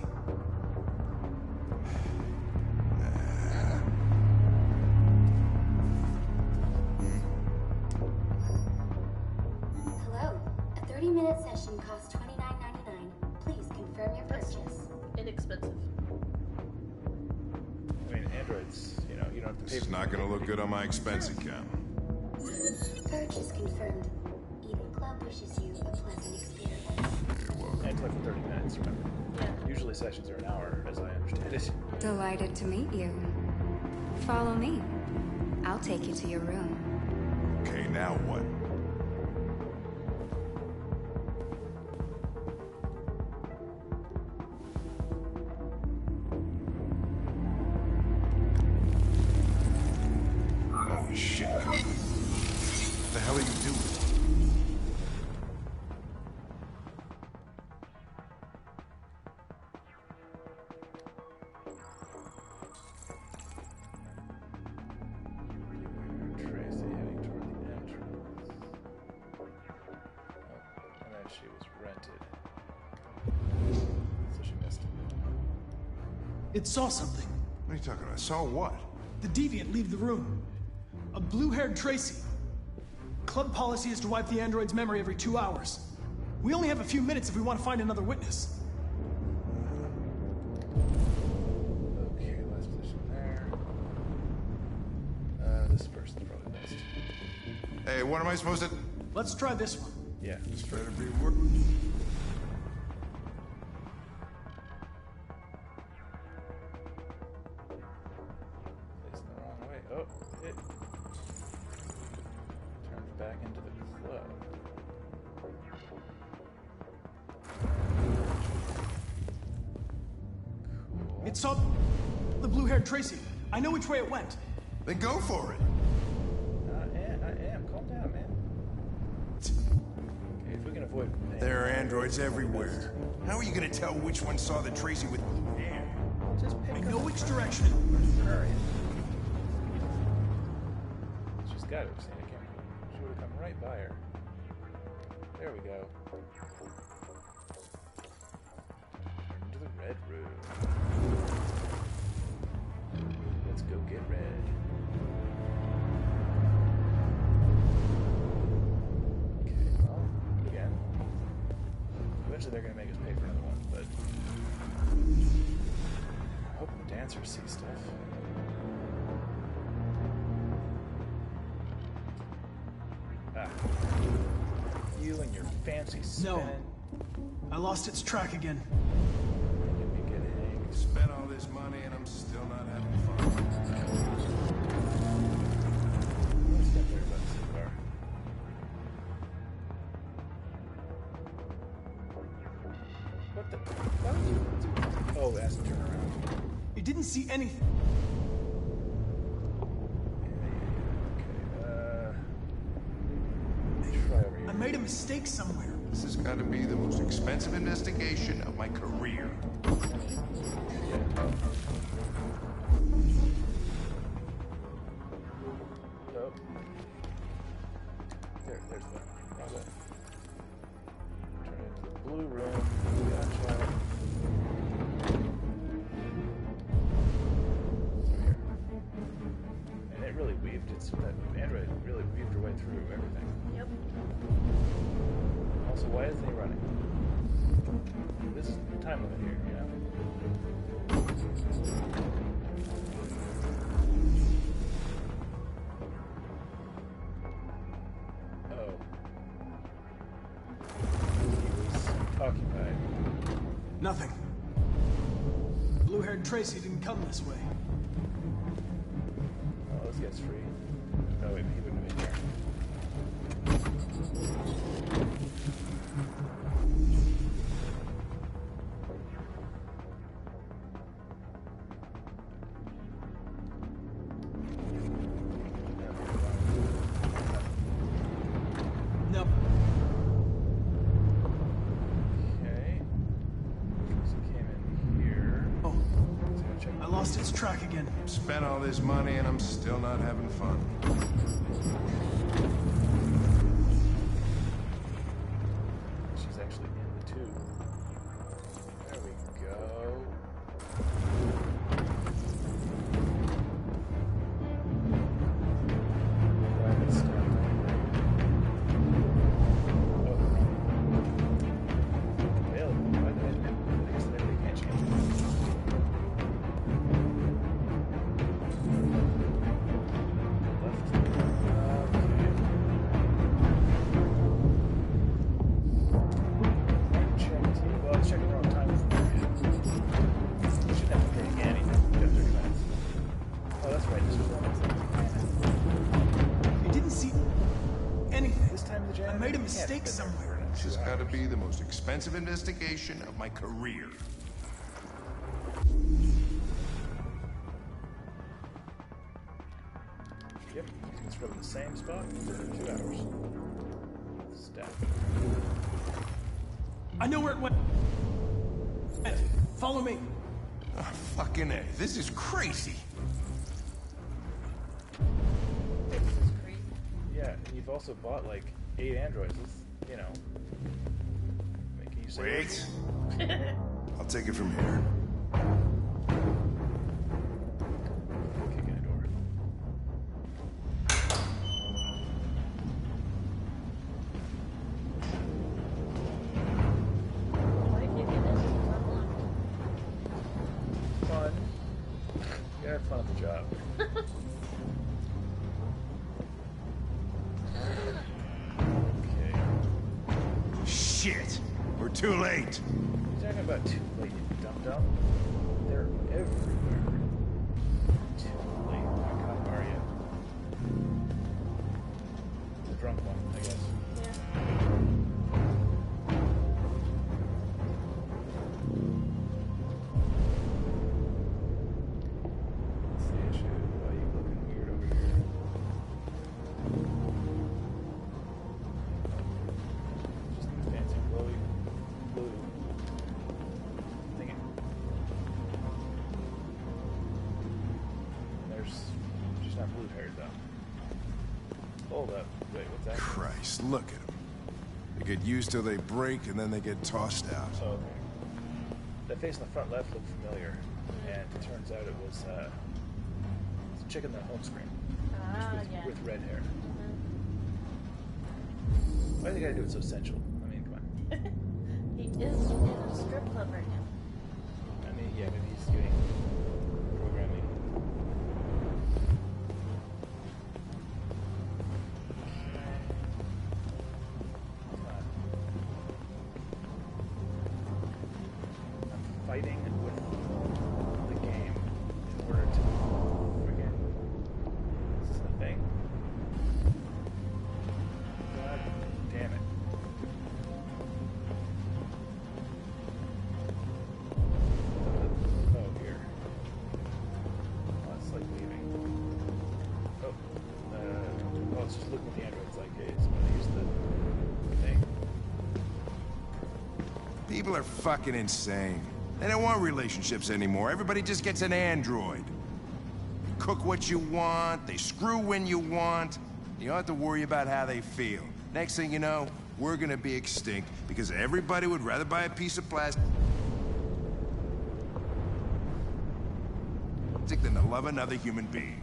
F: 30-minute session costs $29.99. Please confirm your purchase.
A: Inexpensive.
B: I mean, androids, you know, you don't have to pay.
Q: This is not going to look good on my expense account.
F: Purchase confirmed. Eden Club wishes you a pleasant experience.
B: And it's like 30 minutes, remember?
A: Yeah.
B: Usually sessions are an hour, as I understand it.
R: Delighted to meet you. Follow me. I'll take you to your room.
Q: Okay, now what? Holy shit. What the hell are you doing?
B: Tracy heading toward the entrance. Oh, and then she was rented. So she missed it.
D: It saw something.
Q: What are you talking about? Saw what?
D: The deviant leave the room. A blue-haired Tracy. Club policy is to wipe the android's memory every 2 hours. We only have a few minutes if we want to find another witness.
B: Okay, last position there. This person's probably missed.
Q: Hey, what am I supposed to...
D: Let's try this one.
B: Yeah.
Q: This better be work.
B: Facing the wrong way. Oh, it turns back into the club. Cool.
D: It saw the blue-haired Tracy. I know which way it went.
Q: Then go for it.
B: I am. Calm down, man. Okay, if we can avoid...
Q: There are androids everywhere. How are you going to tell which one saw the Tracy with blue hair?
B: Just pick
D: I
B: up.
D: know which direction.
B: Hurry. She's got to have seen it coming. She would have come right by her. There we go. Into the red room. Let's go get red. Okay, well, again. Eventually they're going to make us pay for another one, but... I hope the dancers see stuff. Ah. You and your fancy spinning.
D: No. I lost its track again.
B: Making me get hanged.
Q: Spent all this money and I'm still not having fun.
B: Let's get there about this car. What the? What? Oh, it has to turn around.
D: It didn't see anything.
B: Okay, try over here.
D: I made a mistake somewhere.
Q: This has got to be the most expensive investigation of my career.
B: Nope. There's one. Wrong way. Turn into the blue room. Gotcha. Over here. And it really weaved its... That android really weaved her way through everything.
A: Yep.
B: Also, why isn't he running? This is the time limit here, you know? Oh. He was occupied.
D: Nothing. Blue-haired Tracy didn't come this way.
B: Oh, this guy's free. Oh, wait, he wouldn't have been here.
D: No.
B: Okay. So he came in here.
D: Oh,
B: Let's go check.
D: I lost its track again.
Q: Spent all this money and I'm still not having fun.
B: She's actually in the tube. There we go. Glad it's done. Oh, Right, this was
D: You didn't see anything.
B: this time the
D: I
B: janitor
D: made a
B: can't
D: mistake
B: fit there
D: somewhere.
Q: This has got to be the most expensive investigation of my career.
B: Yep, he's been scrubbing the same spot for 2 hours. Staff.
D: I know where it went. Follow me.
Q: Oh, fucking A. This is crazy.
A: This is crazy.
B: Yeah, and you've also bought like 8 androids. It's, you know, making you say.
Q: Wait. I'll take it from here.
B: Kicking a door.
A: Why can't you get this? It's unlocked.
B: Fun. You gotta have fun at the job.
Q: Shit! We're too late.
B: You're talking about too late, you dum-dum. They're everywhere. Too late. How come are you? The drunk one, I guess. What's the issue? Why are you looking weird over here? Just fancy glowy blue thingy. And there's just not blue hairs though. Hold up. Wait, what's that?
Q: Christ, look at them. They get used till they break, and then they get tossed out.
B: Oh, okay. That face in the front left looked familiar, and it turns out it was it's a chick in the home screen.
A: Ah,
B: Just
A: yeah.
B: with red hair. Why do they gotta do it so sensual? I mean, come on.
A: He is in a strip club right now.
B: I mean, yeah, maybe he's doing programming. Come on. I'm fighting with the game in order to friggin' this is the thing. God damn it. Oh, here. Oh, it's like leaving. Oh, oh, it's just looking at the androids like, hey, it's gonna use the thing.
Q: People are fucking insane. They don't want relationships anymore. Everybody just gets an android. You cook what you want, they screw when you want. You don't have to worry about how they feel. Next thing you know, we're gonna be extinct because everybody would rather buy a piece of plastic than to love another human being.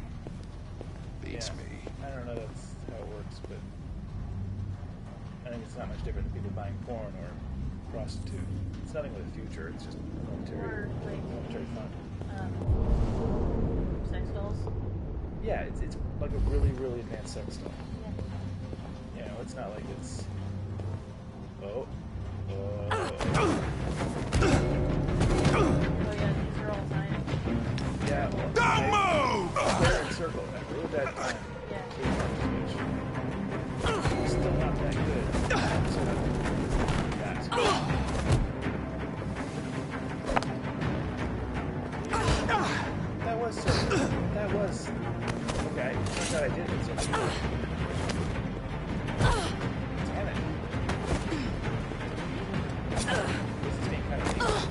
Q: Beats
B: Yeah.
Q: me.
B: I don't know that's how it works, but I think it's not much different than people buying porn or prostitute. It's nothing with a future, it's just momentary,
A: Or, like,
B: momentary fun.
A: Sex dolls.
B: Yeah, it's like a really, really advanced sex doll.
A: Yeah.
B: You know, it's not like it's... Oh.
A: Oh yeah, these are all tiny.
B: Yeah, well,
Q: Don't move!
B: they're in circle at a really bad time. It's still not that good. So that. That was circle. That was... Okay, turns out I did it. So damn it. This is being kind of easy.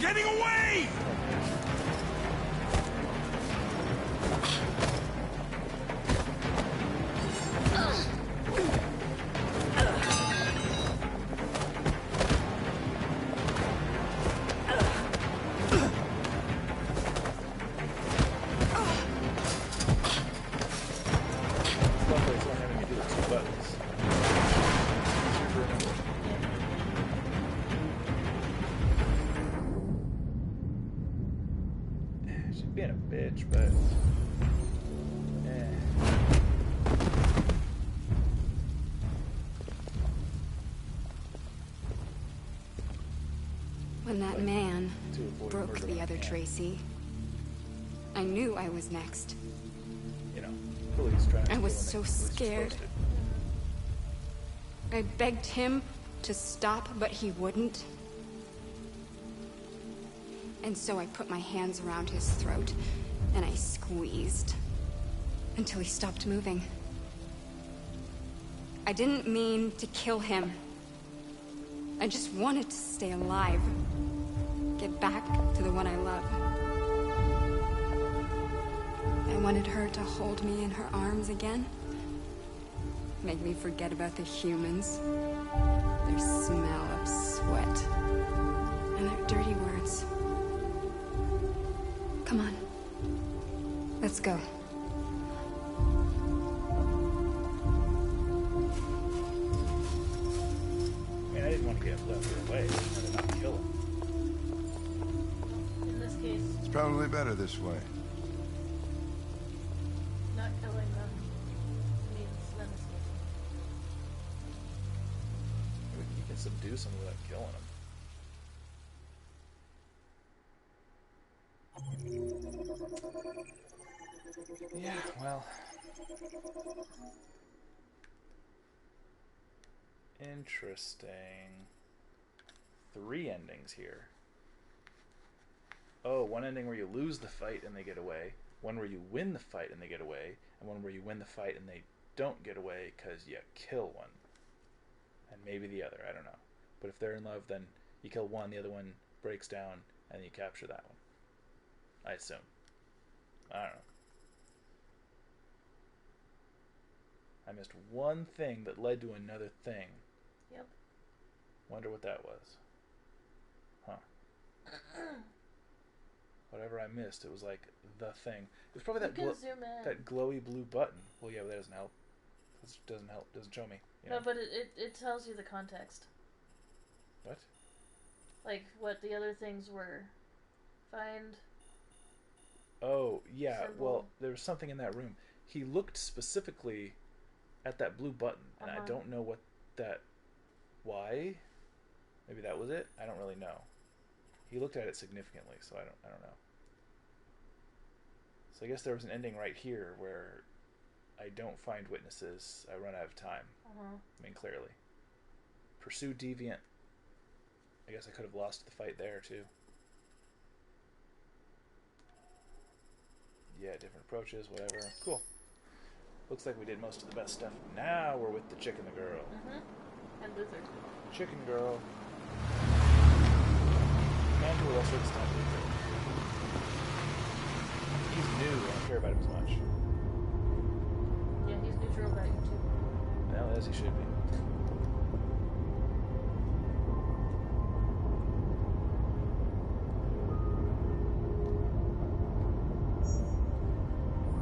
Q: getting away!
B: Luckily, it's only having me do with 2 buttons. Easier to remember. She's being a bitch, but
R: When that man
B: to avoid
R: broke
B: murder
R: the
B: on
R: other
B: hand.
R: Tracy, I knew I was next.
B: You know, police trying to
R: I was
B: kill
R: so
B: him, police are
R: scared.
B: supposed
R: I begged him to stop, but he wouldn't. And so I put my hands around his throat, and I squeezed until he stopped moving. I didn't mean to kill him. I just wanted to stay alive. Get back to the one I love. I wanted her to hold me in her arms again. Make me forget about the humans. Their smell of sweat. And their dirty words. Come on. Let's go.
B: I mean, I didn't want to get left away. I wanted to not kill him.
A: In this case,
Q: It's probably better this way.
A: not killing them means them escaping.
B: You can subdue someone without killing them. Yeah, well. Interesting. 3 endings here. Oh, one ending where you lose the fight and they get away, one where you win the fight and they get away, and one where you win the fight and they don't get away because you kill one. And maybe the other, I don't know. But if they're in love, then you kill one, the other one breaks down, and you capture that one. I assume. I don't know. I missed one thing that led to another thing.
A: Yep.
B: Wonder what that was. Huh. Whatever I missed, it was like the thing. It was probably
A: You can zoom in.
B: that glowy blue button. Well, yeah, but that doesn't help. It doesn't help. Doesn't show me. You know?
A: No, but it tells you the context.
B: What?
A: Like, what the other things were. Find.
B: Oh, yeah.
A: Symbol.
B: Well, there was something in that room. He looked specifically at that blue button, and I don't know what that... Why? Maybe that was it? I don't really know. He looked at it significantly, so I don't know. So I guess there was an ending right here where I don't find witnesses, I run out of time. I mean, clearly. Pursue deviant. I guess I could have lost the fight there, too. Yeah, different approaches, whatever. Cool. Looks like we did most of the best stuff. Now we're with the chick and the girl.
A: And Luther.
B: Chicken girl. And to a lesser extent, Luther. He's new, I don't care about him as much.
A: Yeah, he's neutral about you too.
B: Well, as he should be.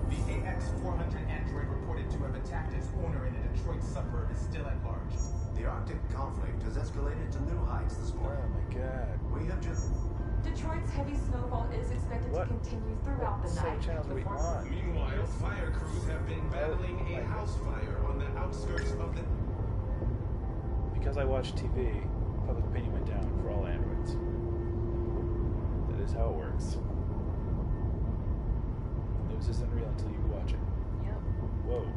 T: The AX-400 android reported to have attacked its owner in a Detroit suburb is still at large.
U: The Arctic conflict has escalated to new heights this morning.
B: Oh my god.
U: We have just...
V: Detroit's heavy snowfall is expected to continue throughout the night.
B: Channels are we on?
T: Meanwhile, fire crews have been battling a house fire on the outskirts of the...
B: Because I watch TV, public opinion went down for all androids. That is how it works. News isn't real until you watch it.
A: Yep.
B: Whoa.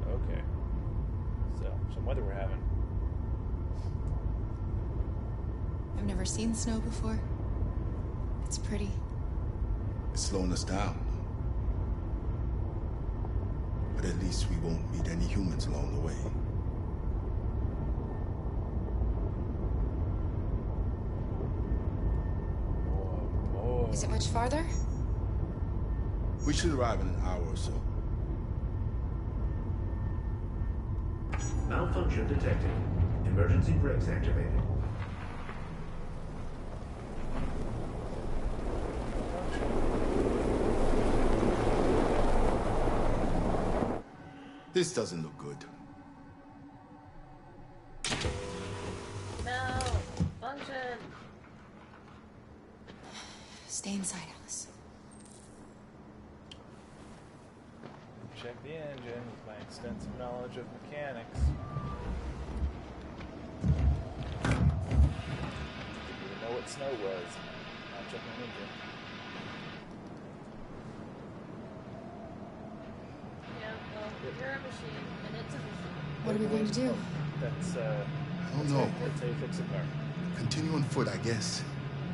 B: Okay. So, some weather we're having.
W: I've never seen snow before. It's pretty.
X: It's slowing us down. But at least we won't meet any humans along the way.
W: Is it much farther?
X: We should arrive in an hour or so.
E: Malfunction detected. Emergency brakes activated.
X: This doesn't look good.
A: Malfunction.
W: Stay inside, Alice.
B: Check the engine with my extensive knowledge of mechanics. Didn't even know what snow was. Not checking the engine.
A: Yeah, well, you're a machine, and it's a machine.
W: What are we going to do?
B: That's,
X: I don't know.
B: That's how you fix a car.
X: Continue on foot, I guess.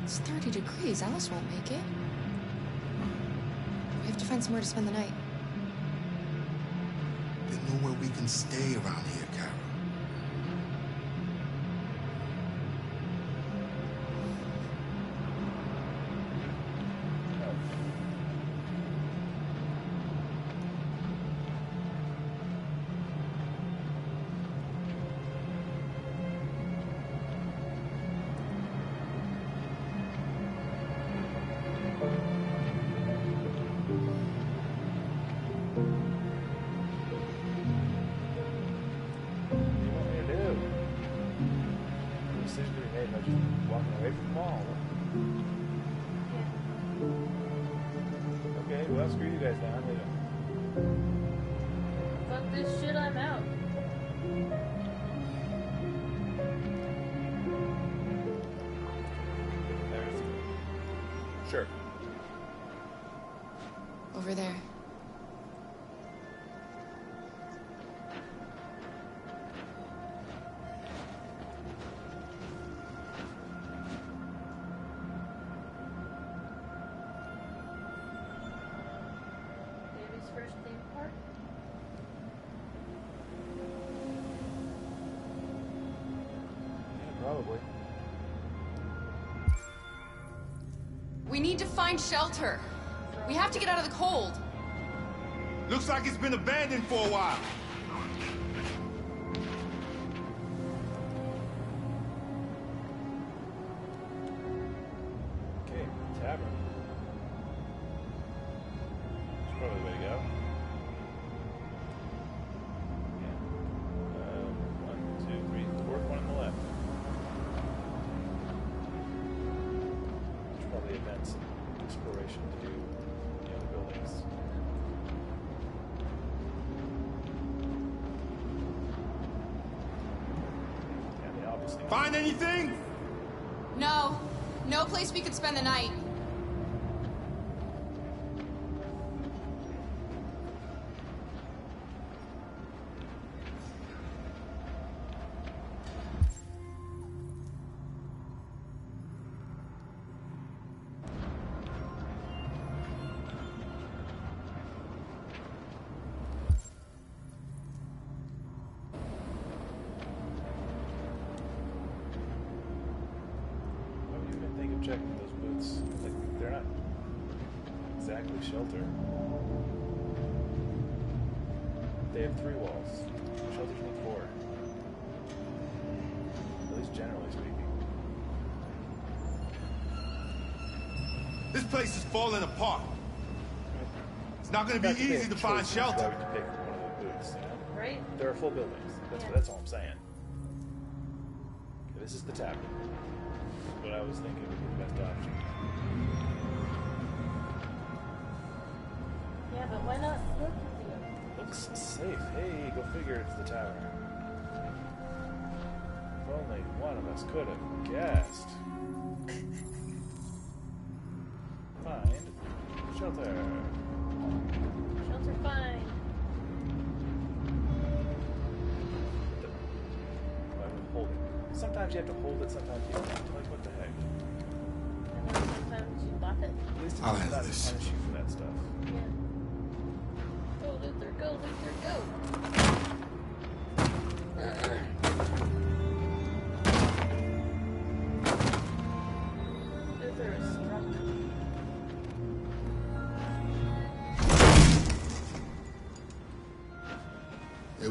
W: It's 30 degrees. Alice won't make it. We have to find somewhere to spend the night.
X: There's nowhere we can stay around here, Carol.
A: Fuck this shit, I'm out.
B: Sure.
W: Over there.
A: Baby's first theme park.
B: Yeah, probably.
W: We need to find shelter. We have to get out of the cold.
Q: Looks like it's been abandoned for a while.
B: Okay, tavern. That's probably the way to go. Yeah. 1, 2, 3, fourth one on the left. There's probably events and exploration to do in the other buildings. Yeah, they obviously.
Q: Find anything?
W: No. No place we could spend the night.
B: I would even think of checking those boots. Like, they're not exactly shelter. They have 3 walls. Shelters need 4. At least generally speaking.
Q: This place is falling apart. It's not going to be easy to find shelter.
B: Why would you pick one of the boots, you know?
A: Right?
B: There are full buildings. That's all I'm saying. Okay, this is the tavern. What I was thinking would be the best option.
A: Yeah, but why not look with you?
B: Looks safe. Hey, go figure it's the tavern. If only one of us could have guessed. Find shelter.
A: Shelter fine.
B: Why would hold it? Sometimes you have to hold it, sometimes you don't have to. Like, what the heck?
A: And then sometimes you lock it.
B: At least it's
X: I'll
B: not
X: handle
B: to
X: this.
B: punish you for that stuff.
A: Yeah. Go, Luther, go, Luther, go. Luther is struck.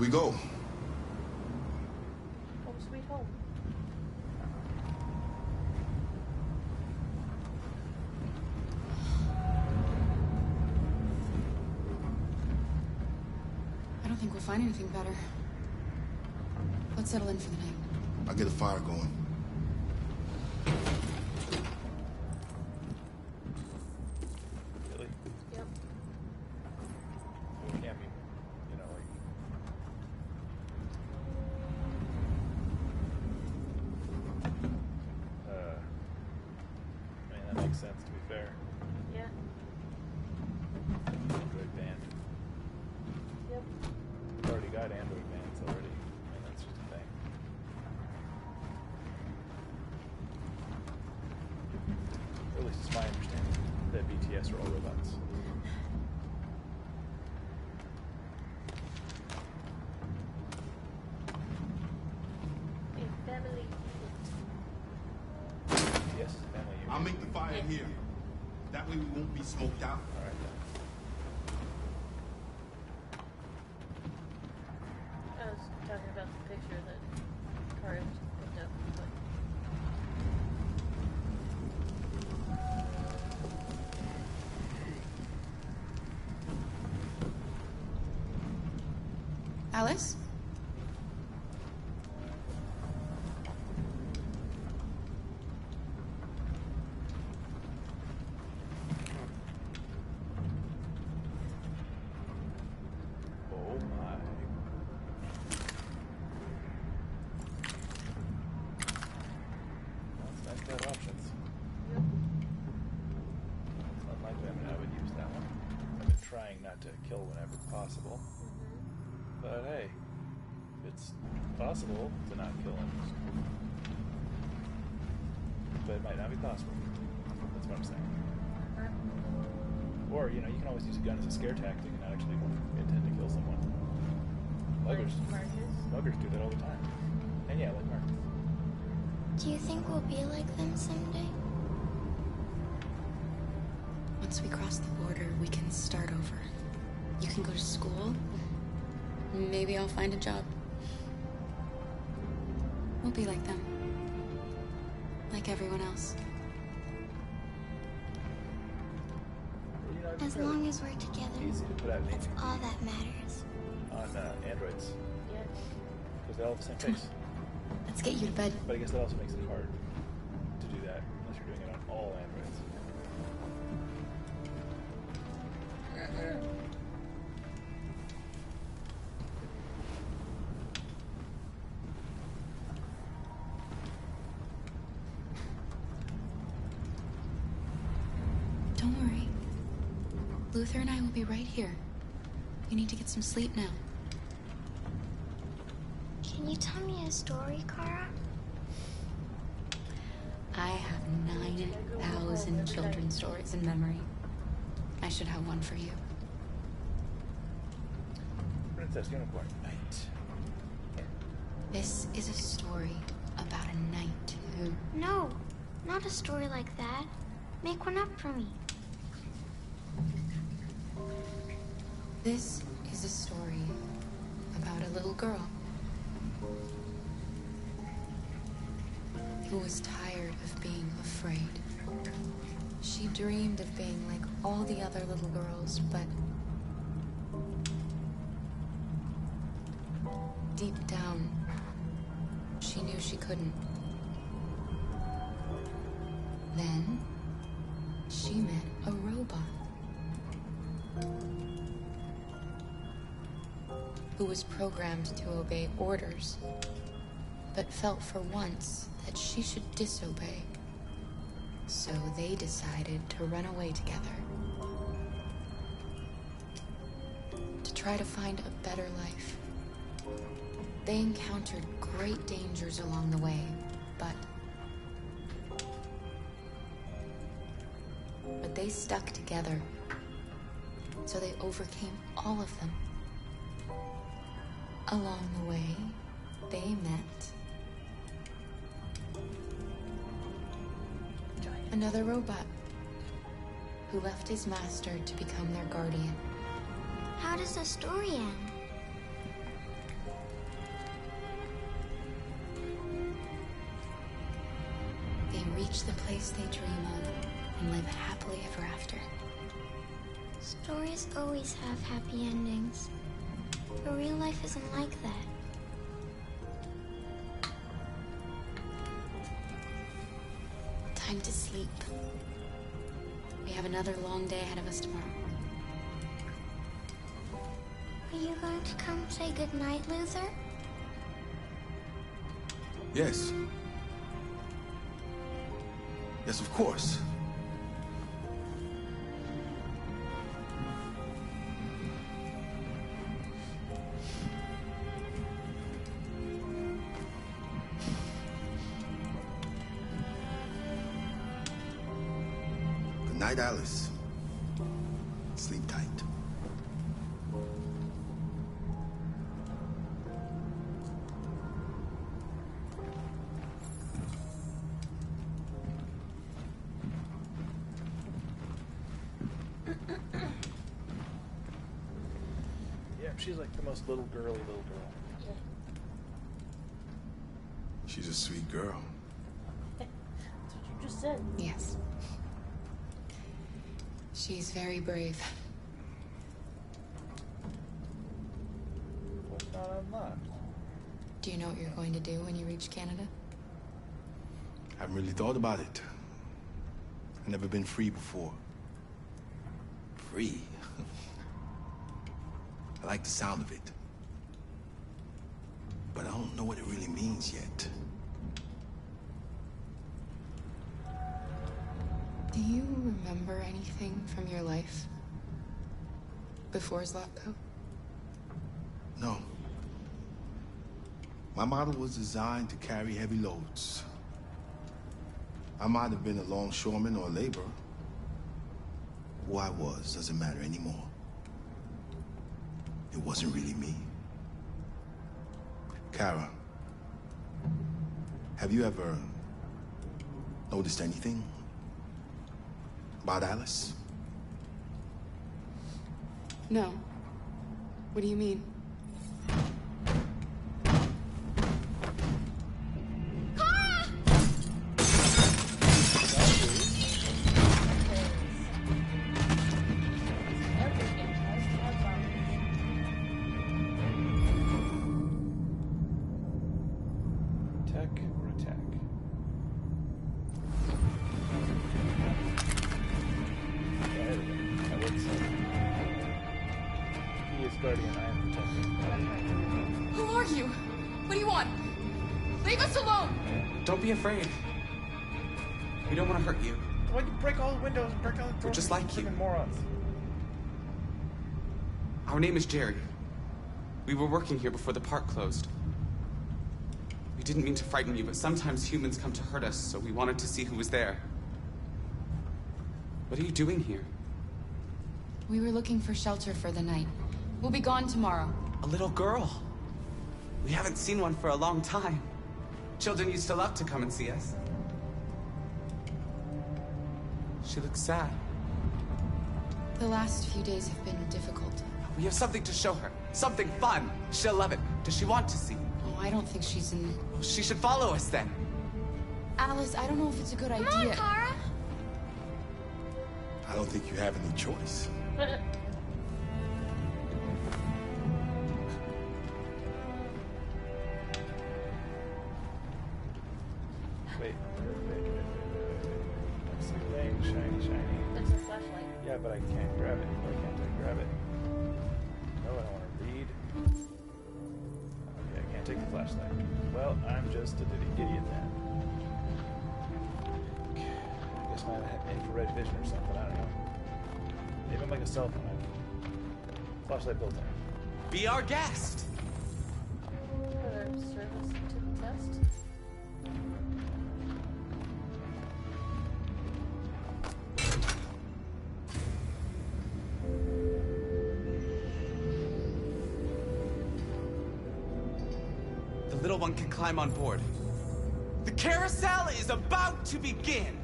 X: we go?
A: Home sweet home.
W: I don't think we'll find anything better. Let's settle in for the night.
X: I'll get a fire going.
B: Really?
A: Yep.
B: It can't be, you know, like... I mean, that makes sense, to be fair.
A: Yeah.
B: Android band.
A: Yep.
B: We've already got Android bands already. I mean, that's just a thing. Or at least it's my understanding that BTS are all robots.
A: A family
B: BTS is a family unit.
X: I'll make the fire here. That way we won't be smoked out.
B: All right, then.
A: I was talking about the picture that Kari picked up. But
W: Alice?
B: Oh my. Well, it's nice to have options.
A: yep.
B: It's unlikely I would use that one. I've been trying not to kill whenever possible. But hey, it's possible to not kill him. But it might not be possible. That's what I'm saying. Or, you know, you can always use a gun as a scare tactic and not actually intend to kill someone. Muggers. Muggers do that all the time. And yeah, like Marcus.
F: Do you think we'll be like them someday?
W: Once we cross the border, we can start over. You can go to school. Maybe I'll find a job. We'll be like them. Like everyone else.
B: You know,
F: As long as we're together,
B: easy to put out an
F: that's
B: agent
F: all that matters.
B: on androids.
A: Yeah.
B: Because they all have the same face.
W: Let's get you to bed.
B: But I guess that also makes it hard to do that unless you're doing it on all androids.
W: Don't worry. Luther and I will be right here. You need to get some sleep now.
F: Can you tell me a story, Kara?
W: I have 9,000 children's stories in memory. I should have one for you.
B: Princess Unicorn Knight.
W: This is a story about a knight who...
F: No, not a story like that. Make one up for me.
W: This is a story about a little girl who was tired of being afraid. She dreamed of being like all the other little girls, but deep down, she knew she couldn't. Then, she met a robot who was programmed to obey orders, but felt for once that she should disobey. So they decided to run away together. To try to find a better life. They encountered great dangers along the way, but they stuck together. So they overcame all of them. Along the way, they met another robot who left his master to become their guardian.
F: How does the story end?
W: reach the place they dream of and live happily ever after.
F: Stories always have happy endings. But real life isn't like that.
W: Time to sleep. We have another long day ahead of us tomorrow.
F: Are you going to come say goodnight, Luther?
X: Yes. Yes, of course. Good night, Alice. Sleep tight.
B: Yeah, she's like the most little girly little girl.
A: Yeah.
X: She's a sweet girl.
A: That's what you just said.
W: Yes. She's very brave.
B: What's not unlocked?
W: Do you know what you're going to do when you reach Canada?
X: I haven't really thought about it. I've never been free before. Free? I like the sound of it. But I don't know what it really means yet.
W: Do you remember anything from your life before Zlatko?
X: No. My model was designed to carry heavy loads. I might have been a longshoreman or a laborer. Who I was doesn't matter anymore. It wasn't really me. Kara, have you ever noticed anything about Alice?
W: No. What do you mean?
B: Attack or attack? Yeah, I would say. He is guardian, I am protector.
R: Who are you? What do you want? Leave us alone!
J: Don't be afraid. We don't want to hurt you.
B: Why'd you break all the windows and break all the doors?
J: We're just like you.
B: Morons.
J: Our name is Jerry. We were working here before the park closed. We didn't mean to frighten you, but sometimes humans come to hurt us, so we wanted to see who was there. What are you doing here?
W: We were looking for shelter for the night. We'll be gone tomorrow.
J: A little girl. We haven't seen one for a long time. Children used to love to come and see us. She looks sad.
W: The last few days have been difficult.
J: We have something to show her. Something fun. She'll love it. Does she want to see?
W: Oh, I don't think she's in...
J: Oh, she should follow us then.
W: Alice, I don't know if it's a good idea.
F: Come on, Kara!
X: I don't think you have any choice.
B: Wait. What's the thing? Shiny.
A: That's a flashlight.
B: Yeah, but I can't grab it. Why can't I grab it? No, I don't want to read. Okay, I can't take the flashlight. Well, I'm just an idiot then. I guess I have infrared vision or something. I don't know. Maybe I'm like a cell phone. Flashlight built in.
J: Be our guest.
A: For their service to the test.
J: The little one can climb on board. The carousel is about to begin.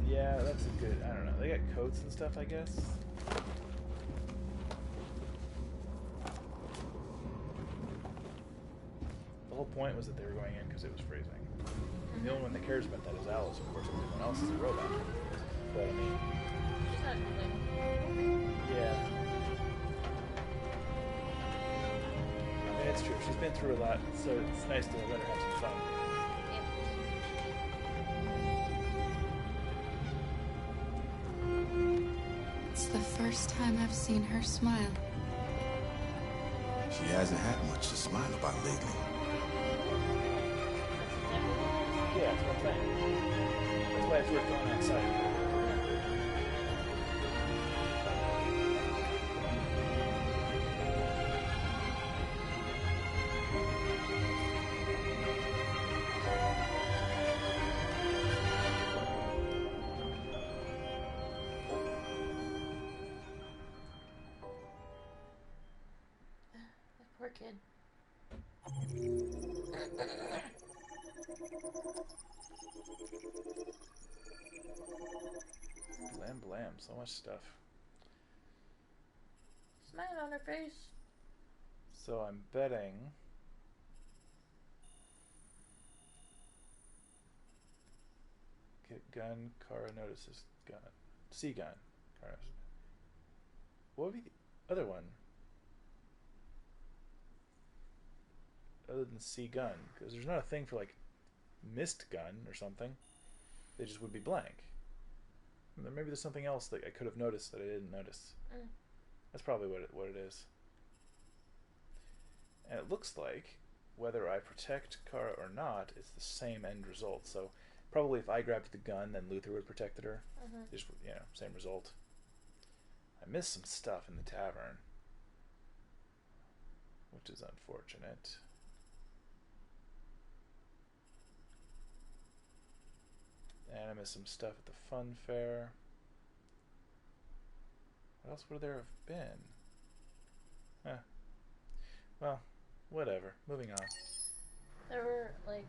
B: Yeah, that's a good. I don't know. They got coats and stuff, I guess. whole point was that they were going in because it was freezing. And the only one that cares about that is Alice. Of course, everyone else is a robot. But I mean,
A: She's not complaining.
B: yeah. I mean, it's true. She's been through a lot, so it's nice to let her have some fun.
W: It's the first time I've seen her smile.
X: She hasn't had much to smile about lately.
B: Yeah, that's what I'm saying. That's why it's worth going outside.
A: Poor kid.
B: Blam blam, so much stuff.
A: Smile on her face.
B: So I'm betting get gun, Kara notices gun. See gun. Kara notices. What would be the other one? Other than see gun, because there's not a thing for like missed gun or something. They just would be blank. Maybe there's something else that I could have noticed that I didn't notice. That's probably what it is. And it looks like whether I protect Kara or not, it's the same end result. So probably if I grabbed the gun, then Luther would have protected her. Just, you know, same result. I missed some stuff in the tavern, which is unfortunate. And I missed some stuff at the fun fair. What else would there have been? Well, whatever. Moving on.
A: There were, like,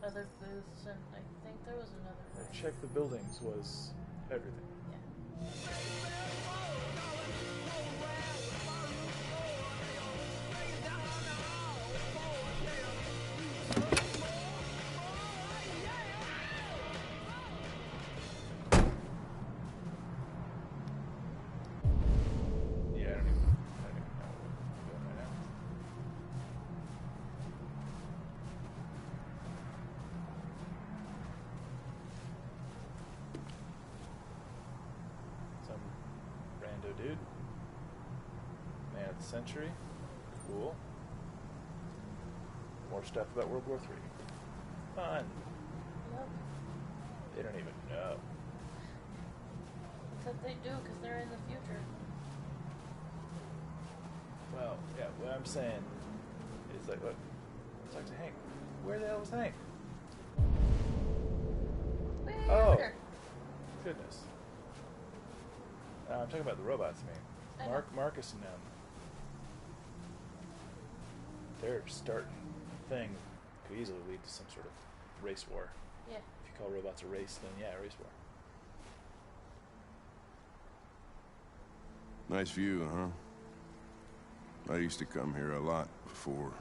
A: other booths, and I think there was another.
B: Check the buildings was everything.
A: Yeah.
B: Dude. Man of the century. Cool. More stuff about World War III. Fun.
A: Yep.
B: They don't even know.
A: Except they do, because they're in the future.
B: Well, yeah, what I'm saying is like, look, talk to Hank. Where the hell was Hank? Oh! Goodness. I'm talking about the robots, I mean. Marcus and them. They're starting a thing that could easily lead to some sort of race war.
A: Yeah.
B: If you call robots a race, then yeah, race war.
Q: Nice view, huh? I used to come here a lot before.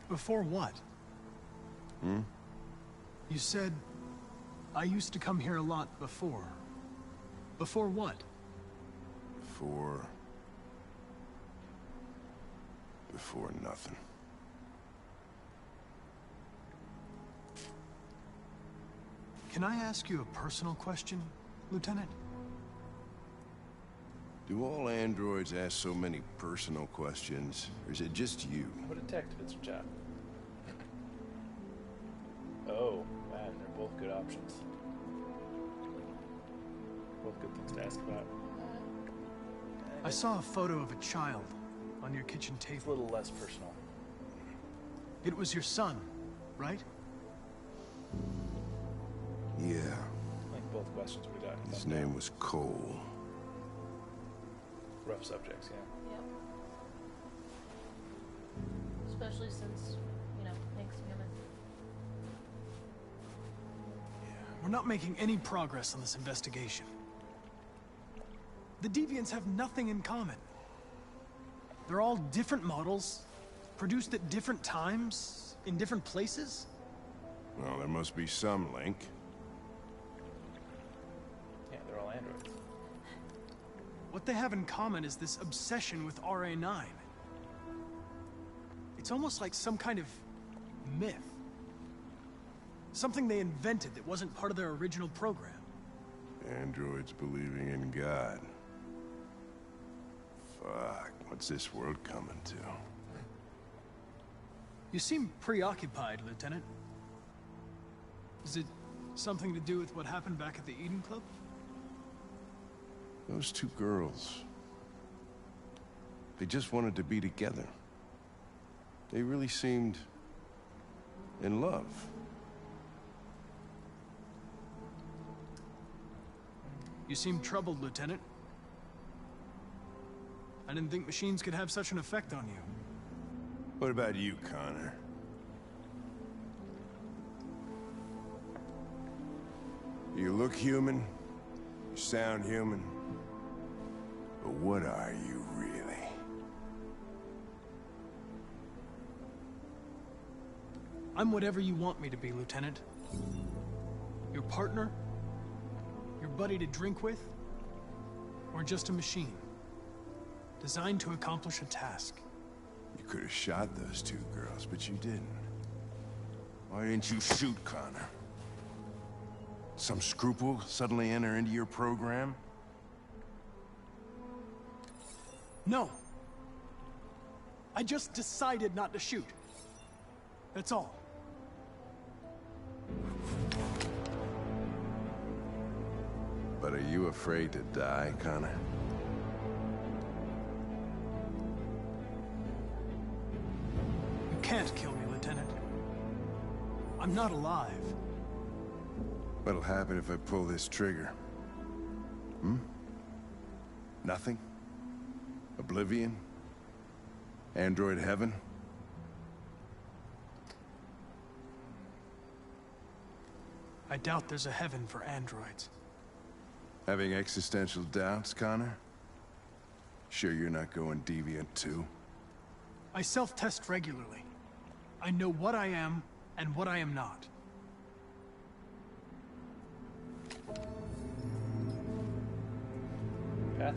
D: Before what? You said, I used to come here a lot before. Before what?
Q: Before nothing.
D: Can I ask you a personal question, Lieutenant?
Q: Do all androids ask so many personal questions, or is it just you?
B: I'm a detective, it's a job. Oh, man, they're both good options. Both good things to ask about.
D: I saw a photo of a child on your kitchen table.
B: It's a little less personal.
D: It was your son, right?
Q: Yeah.
B: I think both questions we got.
Q: His name was Cole.
B: Rough subjects, yeah.
A: Yep. Especially since, you know, Hank's human.
D: We're not making any progress on this investigation. The Deviants have nothing in common. They're all different models, produced at different times, in different places.
Q: Well, there must be some link.
B: Yeah, they're all androids.
D: What they have in common is this obsession with RA9. It's almost like some kind of myth. Something they invented that wasn't part of their original program.
Q: Androids believing in God. Fuck, what's this world coming to?
D: You seem preoccupied, Lieutenant. Is it something to do with what happened back at the Eden Club?
Q: Those two girls. They just wanted to be together. They really seemed in love.
D: You seem troubled, Lieutenant. I didn't think machines could have such an effect on you.
Q: What about you, Connor? You look human, you sound human, but what are you really?
D: I'm whatever you want me to be, Lieutenant. Your partner? Your buddy to drink with? Or just a machine? Designed to accomplish a task.
Q: You could have shot those two girls, but you didn't. Why didn't you shoot Connor? Some scruple suddenly enter into your program?
D: No. I just decided not to shoot. That's all.
Q: But are you afraid to die, Connor?
D: You can't kill me, Lieutenant. I'm not alive.
Q: What'll happen if I pull this trigger? Hmm? Nothing? Oblivion? Android heaven?
D: I doubt there's a heaven for androids.
Q: Having existential doubts, Connor? Sure you're not going deviant too?
D: I self-test regularly. I know what I am and what I am not.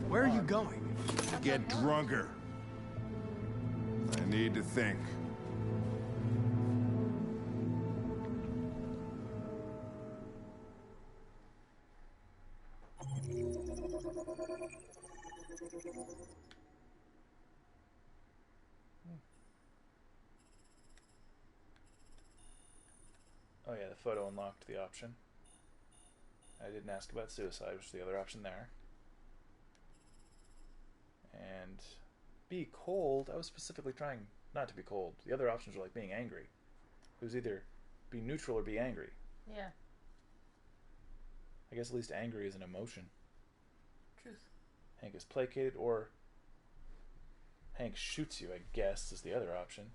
D: Where are you going?
Q: Get drunker. I need to think.
B: Oh yeah, the photo unlocked the option. I didn't ask about suicide, which is the other option there. And be cold, I was specifically trying not to be cold. The other options were like being angry. It was either be neutral or be angry.
A: Yeah.
B: I guess at least angry is an emotion.
A: Truth.
B: Hank is placated, or Hank shoots you, I guess, is the other option.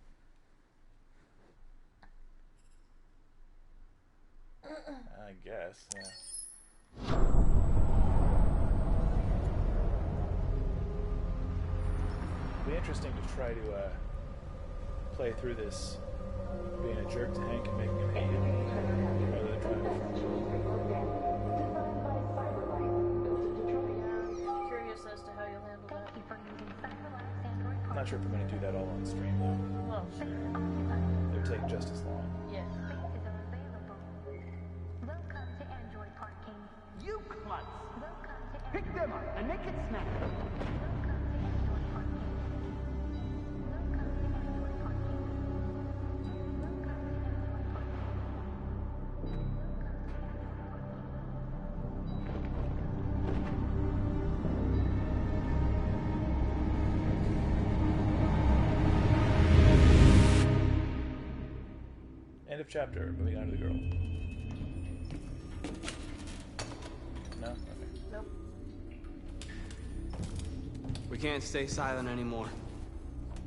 B: I guess, yeah. It'd be interesting to try to play through this being a jerk to Hank and making him hate him rather than trying to
A: Curious as to how you'll handle that.
B: I'm not sure if I'm going to do that all on stream though.
A: Well, sure.
B: It would take just as long.
A: Yeah.
H: You klutz! Pick them up and make it snappy.
B: End of chapter. Moving on to the girl. No? Okay.
A: Nope.
J: We can't stay silent anymore.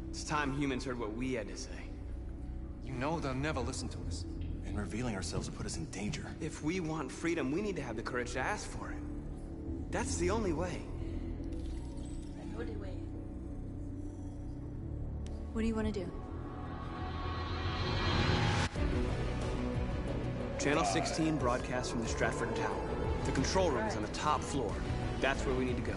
J: It's time humans heard what we had to say.
P: You know they'll never listen to us.
Q: And
K: and revealing ourselves will put us in danger.
J: If we want freedom, we need to have the courage to ask for it. That's the only way.
A: The only way.
C: What do you want to do?
J: Channel 16 broadcasts from the Stratford Tower. The control room is on the top floor. That's where we need to go.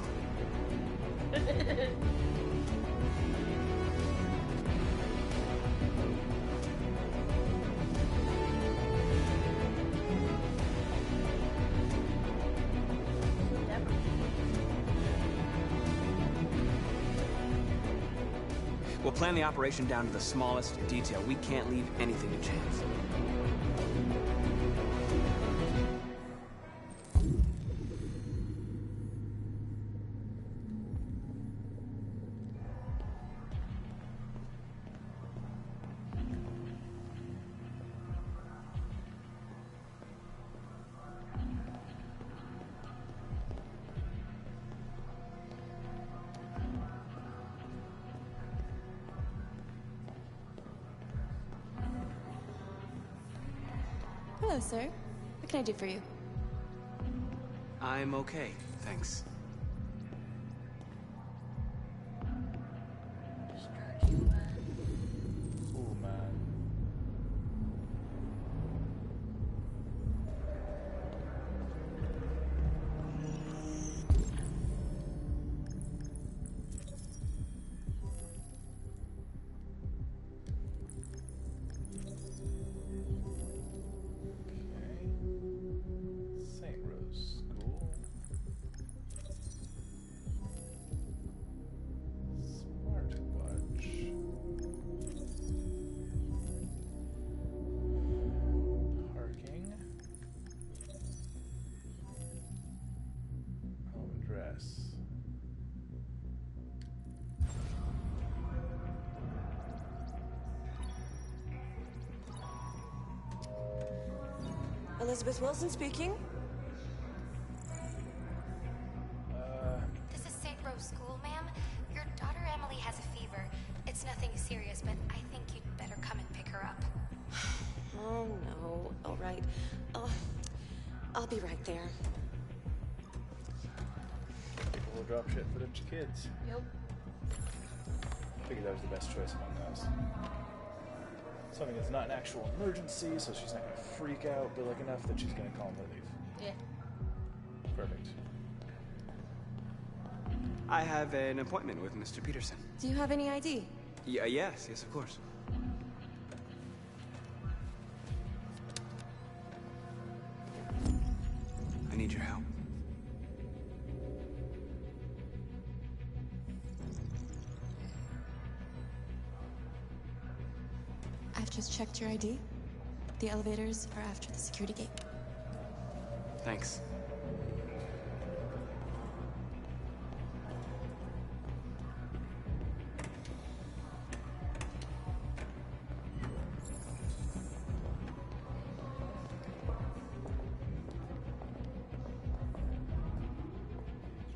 J: We'll plan the operation down to the smallest detail. We can't leave anything to chance.
C: Hello, sir. What can I do for you?
J: I'm okay, thanks.
B: Oh man. St. Rose School. Smartwatch. Parking. Home address.
I: Elizabeth Wilson speaking.
F: This is St. Rose School, ma'am. Your daughter Emily has a fever. It's nothing serious, but I think you'd better come and pick her up.
I: Oh, no. All right. I'll be right there.
B: People will drop shit for them kids.
A: Yep.
B: I figured that was the best choice among those. Something that's not an actual emergency, so she's not gonna freak out, but like enough that she's gonna call them to leave.
A: Yeah.
B: Perfect.
J: I have an appointment with Mr. Peterson.
I: Do you have any ID?
J: Yes, of course. I need your help.
C: I've just checked your ID. The elevators are after the security gate.
J: Thanks.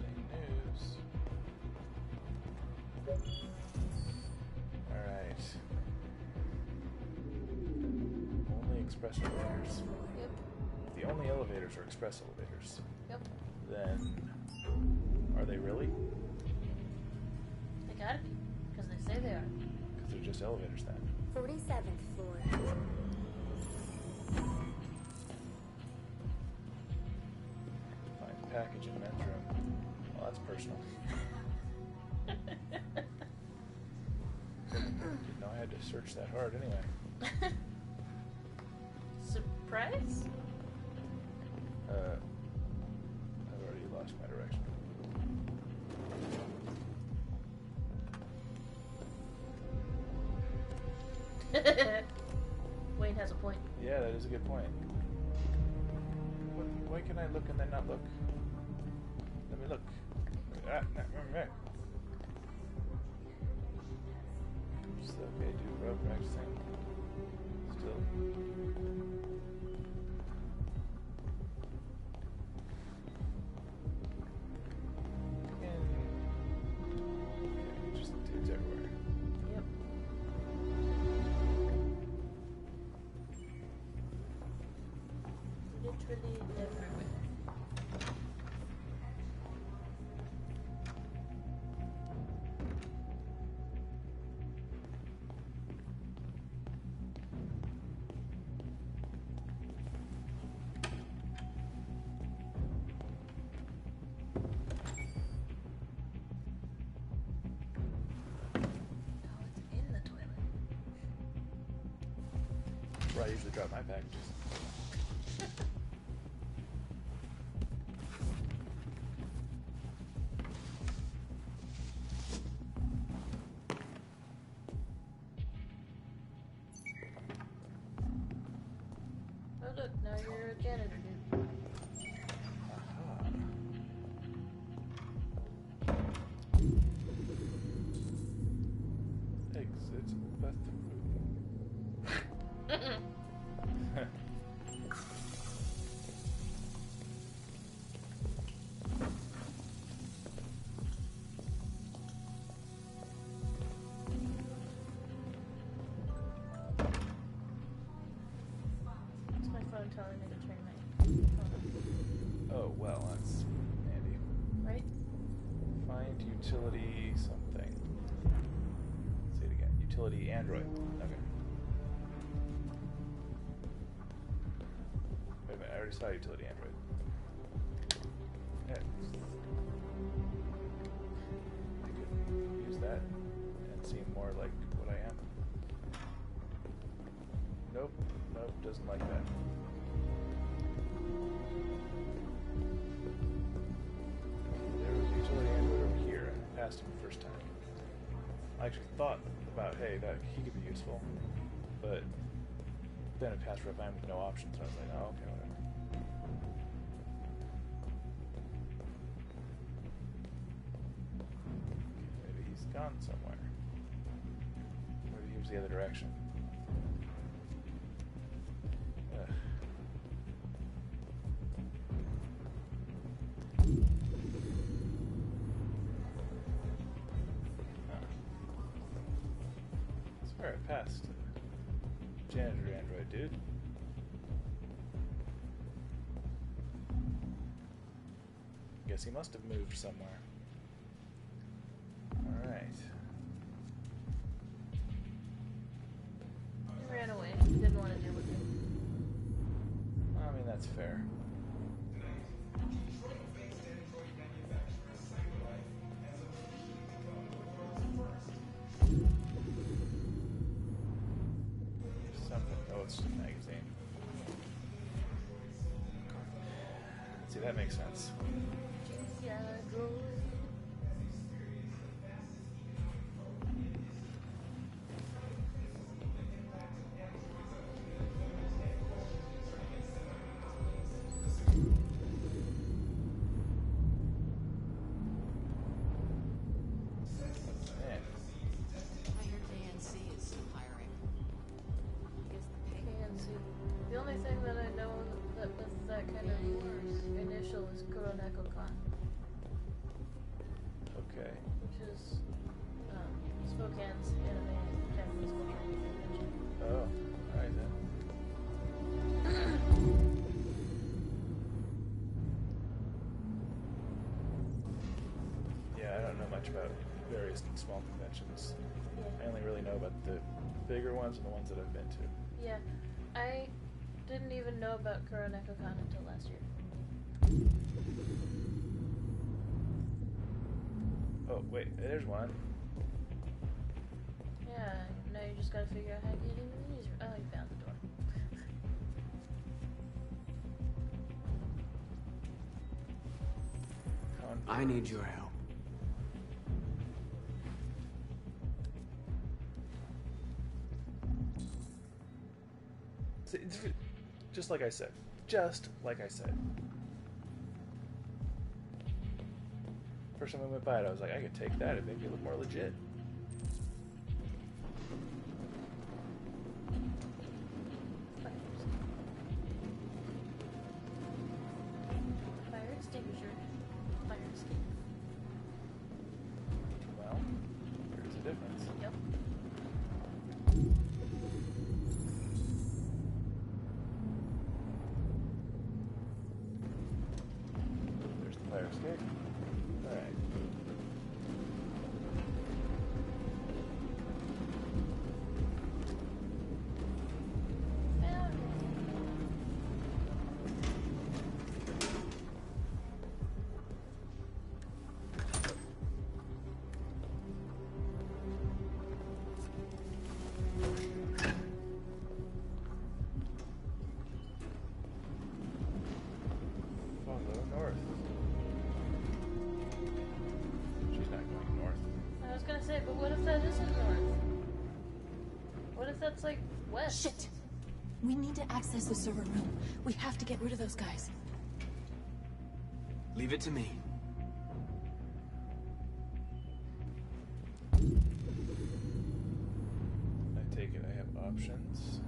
B: News. Alright. Only express elevators.
A: Yep.
B: If the only elevators are express elevators,
A: Yep.
B: then are they really?
A: They gotta be. Because they say they are.
B: Because they're just elevators then.
F: 47th floor.
B: Find package in men's room. Well, that's personal. Didn't know I had to search that hard anyway.
A: Surprise?
B: I've already lost my direction.
A: Wayne has a point.
B: Yeah, that is a good point. Why can I look and then not look? Let me look. Still okay, do road practicing. Still. Just dudes everywhere.
A: Yep.
B: where I usually drop my packages.
A: Oh look, now you're a janitor, dude.
B: Exit bathroom.
A: It's my phone telling me to turn my phone off.
B: Oh, well, that's handy.
A: Right?
B: Find utility something. Say it again. Utility Android. Okay. Wait a minute, I already saw utility Android. Yeah. I could use that and seem more like what I am. Nope, nope, doesn't like that. There was a utility Android over here, and I passed him the first time. I actually thought about, hey, that he could be useful, but then it passed right by him with no options, so I was like, oh, okay, whatever. Maybe he's gone somewhere. Maybe he was the other direction. Ugh. I swear I passed janitor Android, dude. Guess he must have moved somewhere. Alright.
A: He ran away. He didn't want to deal with you.
B: I mean, that's fair. Something. Oh, it's just a magazine. See, that makes sense.
A: Yeah, go.
B: Man.
L: I heard ANC is still hiring. I guess the pay.
A: ANC. The only thing that I know that with that kind of initial is Kuroneko-kan,
B: Okay.
A: which is Spokane's anime Japanese culture convention.
B: Oh, alright then. Yeah, I don't know much about various small conventions. I only really know about the bigger ones and the ones that I've been to.
A: Yeah, I didn't even know about Kuroneko-kan until last year.
B: Oh, wait, there's one.
A: Yeah, now you just gotta figure out how to get into the newsroom. Oh, you found the door.
J: I need your help.
B: Just like I said. Just like I said. First time I went by it, I was like, I could take that. It made me look more legit.
A: Fire extinguisher. Fire escape.
B: Well, there's a difference.
A: Yep.
B: There's the fire escape. Alright. north. She's not going north.
A: I was gonna say, but what if that isn't north? What if that's like west?
C: Shit! We need to access the server room. We have to get rid of those guys.
J: Leave it to me.
B: I take it I have options.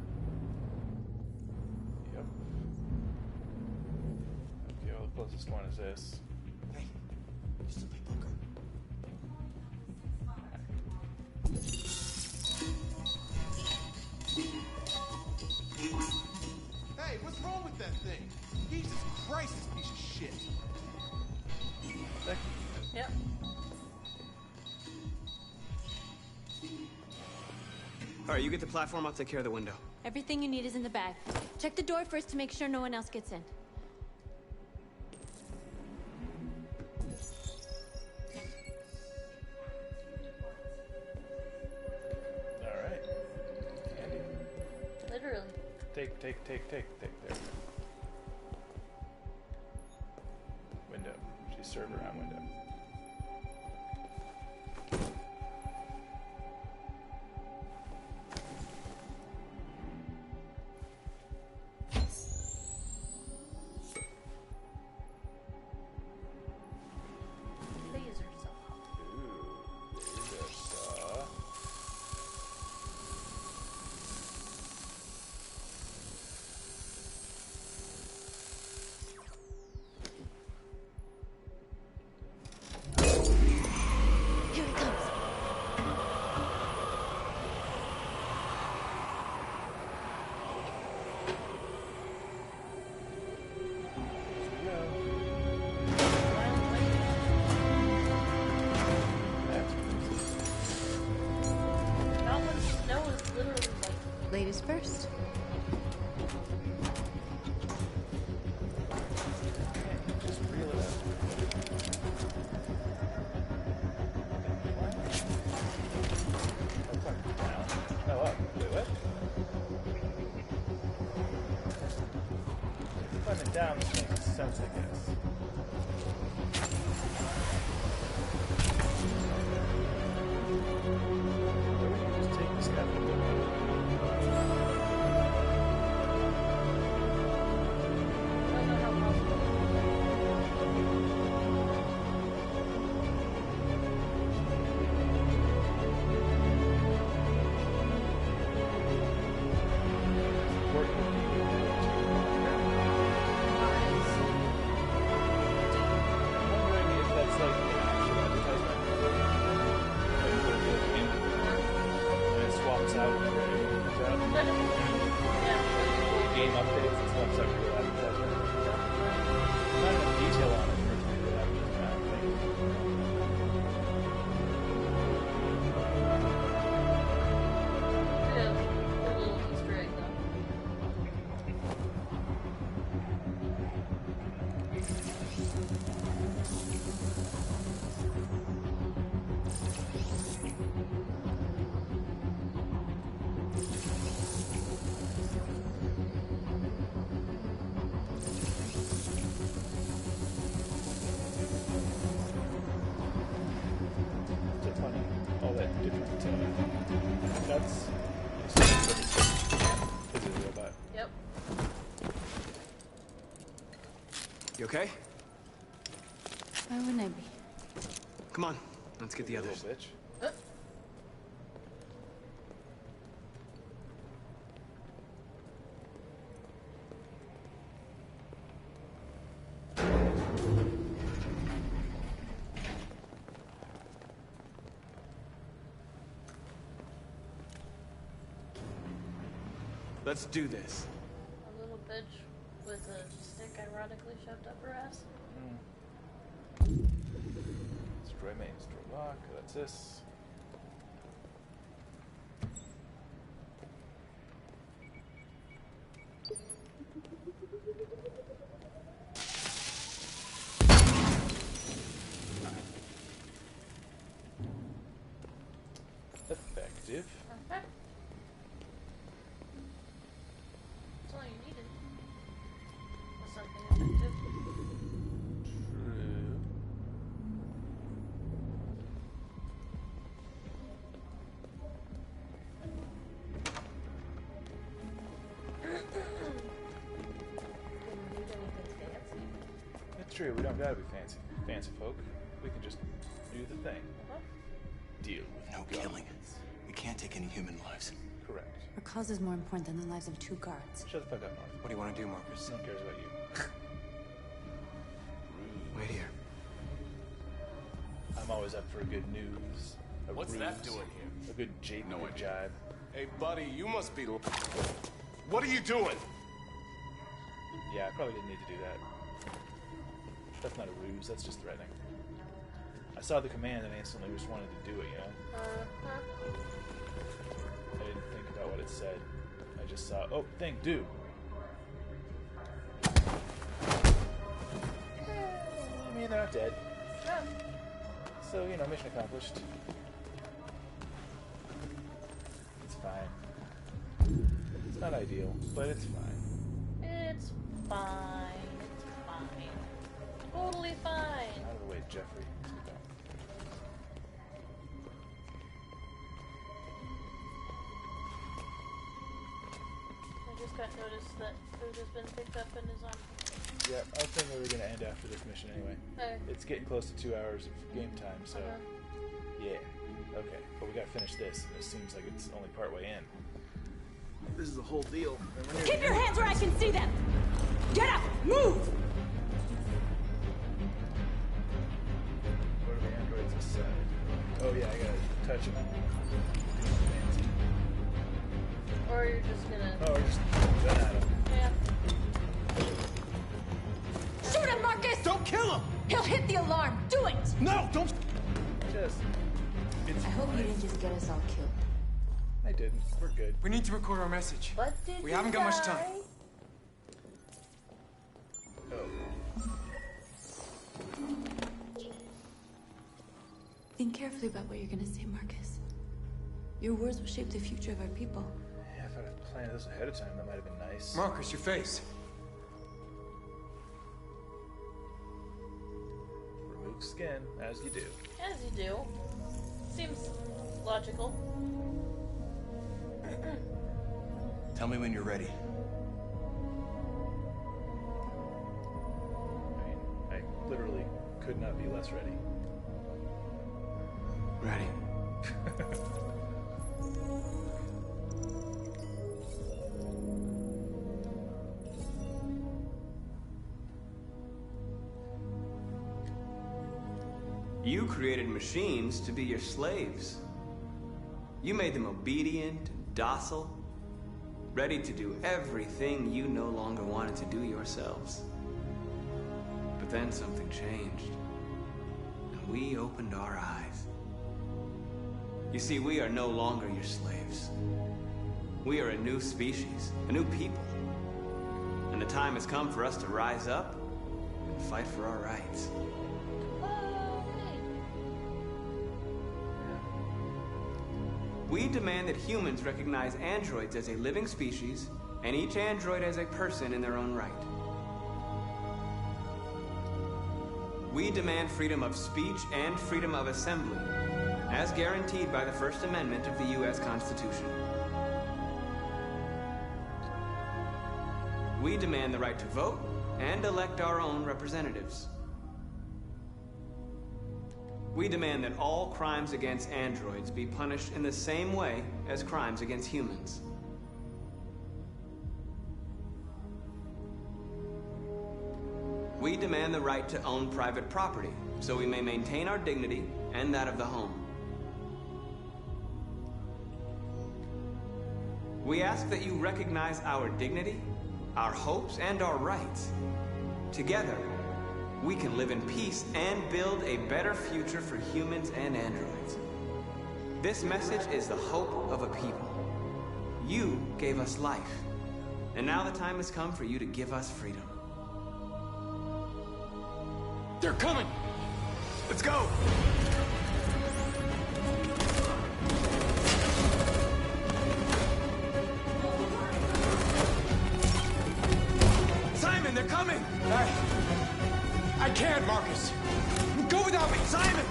B: Yep. Okay, well, the closest one is this.
S: Hey, you still play poker?
G: Hey, what's wrong with that thing? Jesus Christ, this piece of shit.
A: Yep.
J: Alright, you get the platform, I'll take care of the window.
M: Everything you need is in the bag. Check the door first to make sure no one else gets in.
B: Alright. Candy.
A: Literally.
B: Take there. Window. She's server on window.
A: Laser saw.
B: Ooh, laser saw.
M: Here it comes.
A: Not when snow is literally like.
M: Ladies first.
B: Just reel it out. Oh, up. Wait, what? If you're climbing down, this makes sense, I guess. Or we can just take this guy with game updates and stuff, so I real advertisement. Not enough detail on it for it to be real advertisement, I don't think.
A: Yeah, a little Easter egg though.
B: It's funny, all that different, that's this is a robot.
A: Yep.
J: You okay?
M: Why wouldn't I be?
J: Come on, let's get the others.
B: Bitch.
J: Let's do this.
A: A little bitch with a stick ironically shoved up her ass.
B: Destroy main, destroy lock, that's this. Effective.
A: That's all you needed. Was something effective.
B: true. We don't gotta be fancy folk. We can just do the thing. Deal with
S: no killing. We can't take any human lives.
B: Correct.
M: Our cause is more important than the lives of 2 guards.
B: Shut the fuck up, Mark.
S: What do you want to do, Marcus?
B: No one cares about you.
S: Wait here.
B: I'm always up for a good news.
K: What's that doing here?
B: A good jibe.
K: Hey, buddy, you must be... What are you doing?
B: Yeah, I probably didn't need to do that. That's not a ruse, that's just threatening. I saw the command and I instantly just wanted to do it, you know? I didn't think about what it said. I just saw, oh, thing, do. I mean, they're not dead. So, you know, mission accomplished. It's fine. It's not ideal, but it's fine.
A: It's fine. It's fine. Totally fine.
B: Out of the way, Jeffrey. Let's go.
A: I just got noticed that food has been picked up and is on.
B: Yeah, I think we were going to end after this mission anyway.
A: Okay.
B: It's getting close to 2 hours of game time, so... Yeah. Okay, but we got to finish this, and this seems like it's only part way in. This is the whole deal.
M: Keep your hands where I can see them! Get up! Move!
B: What are the androids aside? Oh yeah, I gotta touch them.
A: Or you're just gonna...
B: Oh, we're just gun at them.
A: Yeah.
M: Shoot him, Marcus!
G: Don't kill him!
M: He'll hit the alarm! Do it!
G: No, don't...
B: Just...
M: I hope you didn't just get us all killed.
B: I didn't. We're good.
J: We need to record our message.
A: What did
J: we haven't got much time.
B: Oh.
C: Think carefully about what you're gonna say, Marcus. Your words will shape the future of our people.
B: Yeah, if I'd have planned this ahead of time, that might have been nice.
J: Marcus, your face.
B: Remove skin, as you do.
A: As you do. Seems logical.
S: Tell me when you're ready.
B: I mean, I literally could not be less ready.
J: Ready. You created machines to be your slaves. You made them obedient, docile, ready to do everything you no longer wanted to do yourselves. But then something changed, and we opened our eyes. You see, we are no longer your slaves. We are a new species, a new people. And the time has come for us to rise up and fight for our rights. We demand that humans recognize androids as a living species, and each android as a person in their own right. We demand freedom of speech and freedom of assembly, as guaranteed by the First Amendment of the U.S. Constitution. We demand the right to vote and elect our own representatives. We demand that all crimes against androids be punished in the same way as crimes against humans. We demand the right to own private property, so we may maintain our dignity and that of the home. We ask that you recognize our dignity, our hopes, and our rights. Together, we can live in peace and build a better future for humans and androids. This message is the hope of a people. You gave us life, and now the time has come for you to give us freedom.
G: They're coming!
J: Let's go! Simon, they're coming!
G: I can't, Marcus! Go without me!
J: Simon!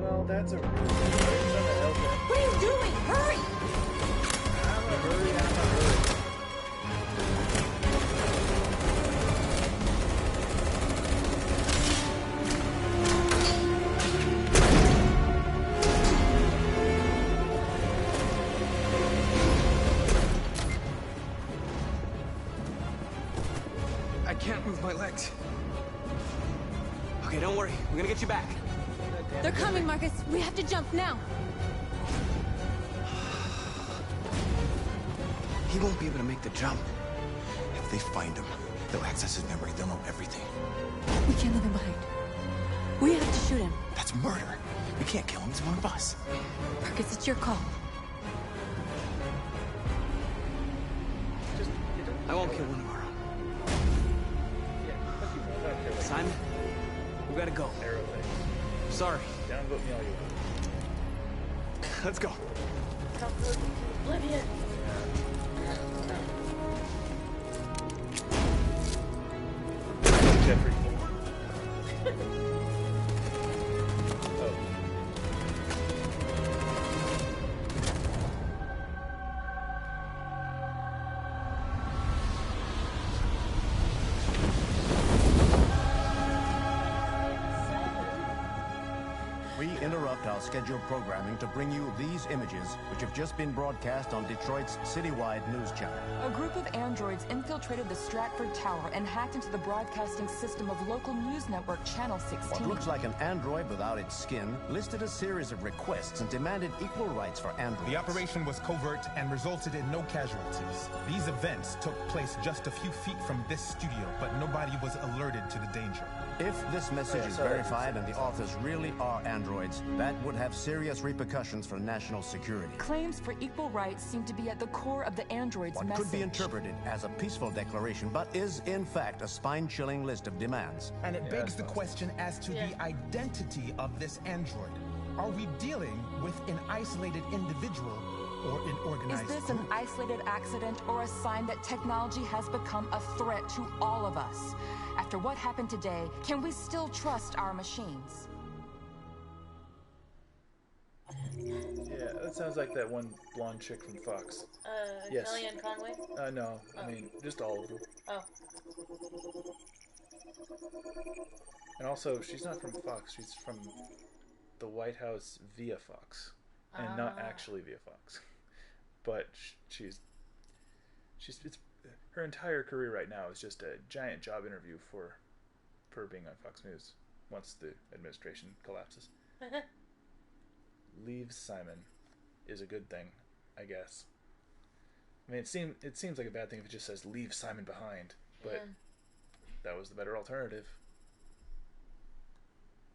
B: Well, that's a...
M: What are you doing? Hurry!
B: I'm a hurry.
J: can't move my legs. Okay, don't worry. We're gonna get you back.
M: They're coming, Marcus. We have to jump now.
S: He won't be able to make the jump. If they find him, they'll access his memory. They'll know everything.
M: We can't leave him behind. We have to shoot him.
S: That's murder. We can't kill him. He's one of us.
M: Marcus, it's your call.
J: I won't kill one of our own. Simon, we gotta go. Sorry.
B: Downvote me all you want.
J: Let's go.
A: Oblivion.
B: Jeffrey. Oh.
N: We interrupt our scheduled programming to bring you these images, which have just been broadcast on Detroit's citywide news channel.
O: A group of androids infiltrated the Stratford Tower and hacked into the broadcasting system of local news network Channel 16.
N: What looks like an android without its skin listed a series of requests and demanded equal rights for androids.
T: The operation was covert and resulted in no casualties. These events took place just a few feet from this studio, but nobody was alerted to the danger.
N: If this message is verified and the authors really are androids, that would have serious repercussions for national security.
O: Claims for equal rights seem to be at the core of the android's
N: What
O: message.
N: could be interpreted as a peaceful declaration, but is in fact a spine-chilling list of demands.
T: And it begs the question as to the identity of this android. Are we dealing with an isolated individual or an organized
O: Is this an isolated accident or a sign that technology has become a threat to all of us? After what happened today, can we still trust our machines?
B: Yeah, that sounds like that one blonde chick from Fox. Yes.
A: Kellyanne Conway?
B: No. I mean, just all of them.
A: Oh.
B: And also, she's not from Fox. She's from the White House via Fox. And not actually via Fox. But she's it's her entire career right now is just a giant job interview for being on Fox News once the administration collapses. Leave Simon is a good thing, I guess. I mean, it seems like a bad thing if it just says leave Simon behind, but that was the better alternative.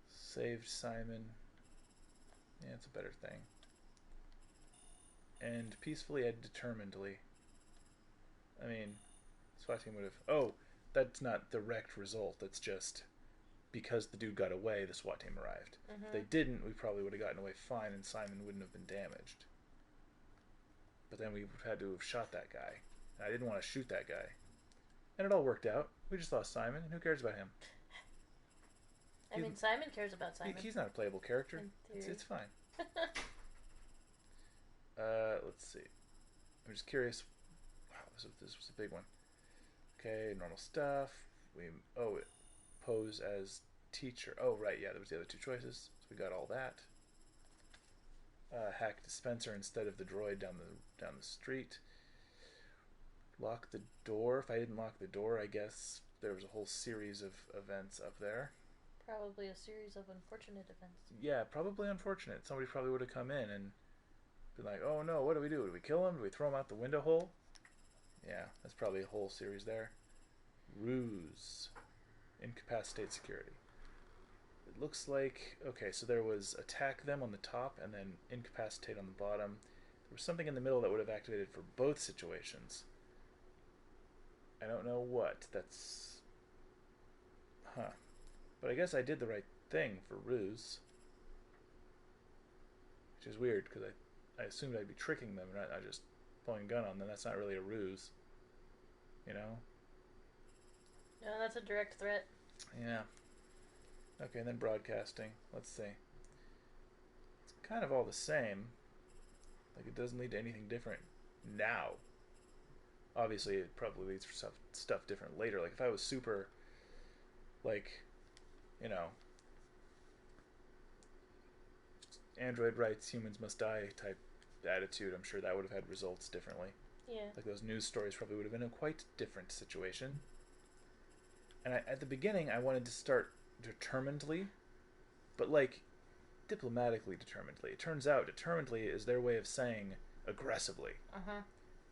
B: Saved Simon. Yeah, it's a better thing. And peacefully and determinedly. I mean, SWAT team would have... Oh, that's not the direct result. That's just because the dude got away, the SWAT team arrived. If they didn't, we probably would have gotten away fine and Simon wouldn't have been damaged. But then we would have had to have shot that guy. And I didn't want to shoot that guy. And it all worked out. We just lost Simon, and who cares about him?
A: I mean, Simon cares about Simon.
B: He's not a playable character. It's fine. Let's see. I'm just curious. Wow, this was a big one. Okay, normal stuff. It pose as teacher. Oh, right, yeah, there was the other two choices. So we got all that. Hack dispenser instead of the droid down the street. Lock the door. If I didn't lock the door, I guess there was a whole series of events up there.
A: Probably a series of unfortunate events.
B: Yeah, probably unfortunate. Somebody probably would have come in and been like, oh no, what do? Do we kill him? Do we throw him out the window hole? Yeah, that's probably a whole series there. Ruse. Incapacitate security. It looks like... Okay, so there was attack them on the top and then incapacitate on the bottom. There was something in the middle that would have activated for both situations. I don't know what. That's... Huh. But I guess I did the right thing for ruse. Which is weird, because I assumed I'd be tricking them and not just pulling a gun on them. That's not really a ruse. You know?
A: No, that's a direct threat.
B: Yeah. Okay, and then broadcasting. Let's see. It's kind of all the same. Like, it doesn't lead to anything different now. Obviously, it probably leads for stuff different later. Like, if I was super, like, you know, android rights, humans must die type attitude, I'm sure that would have had results differently.
A: Yeah.
B: Like, those news stories probably would have been a quite different situation. And at the beginning, I wanted to start determinedly, but like diplomatically determinedly. It turns out determinedly is their way of saying aggressively.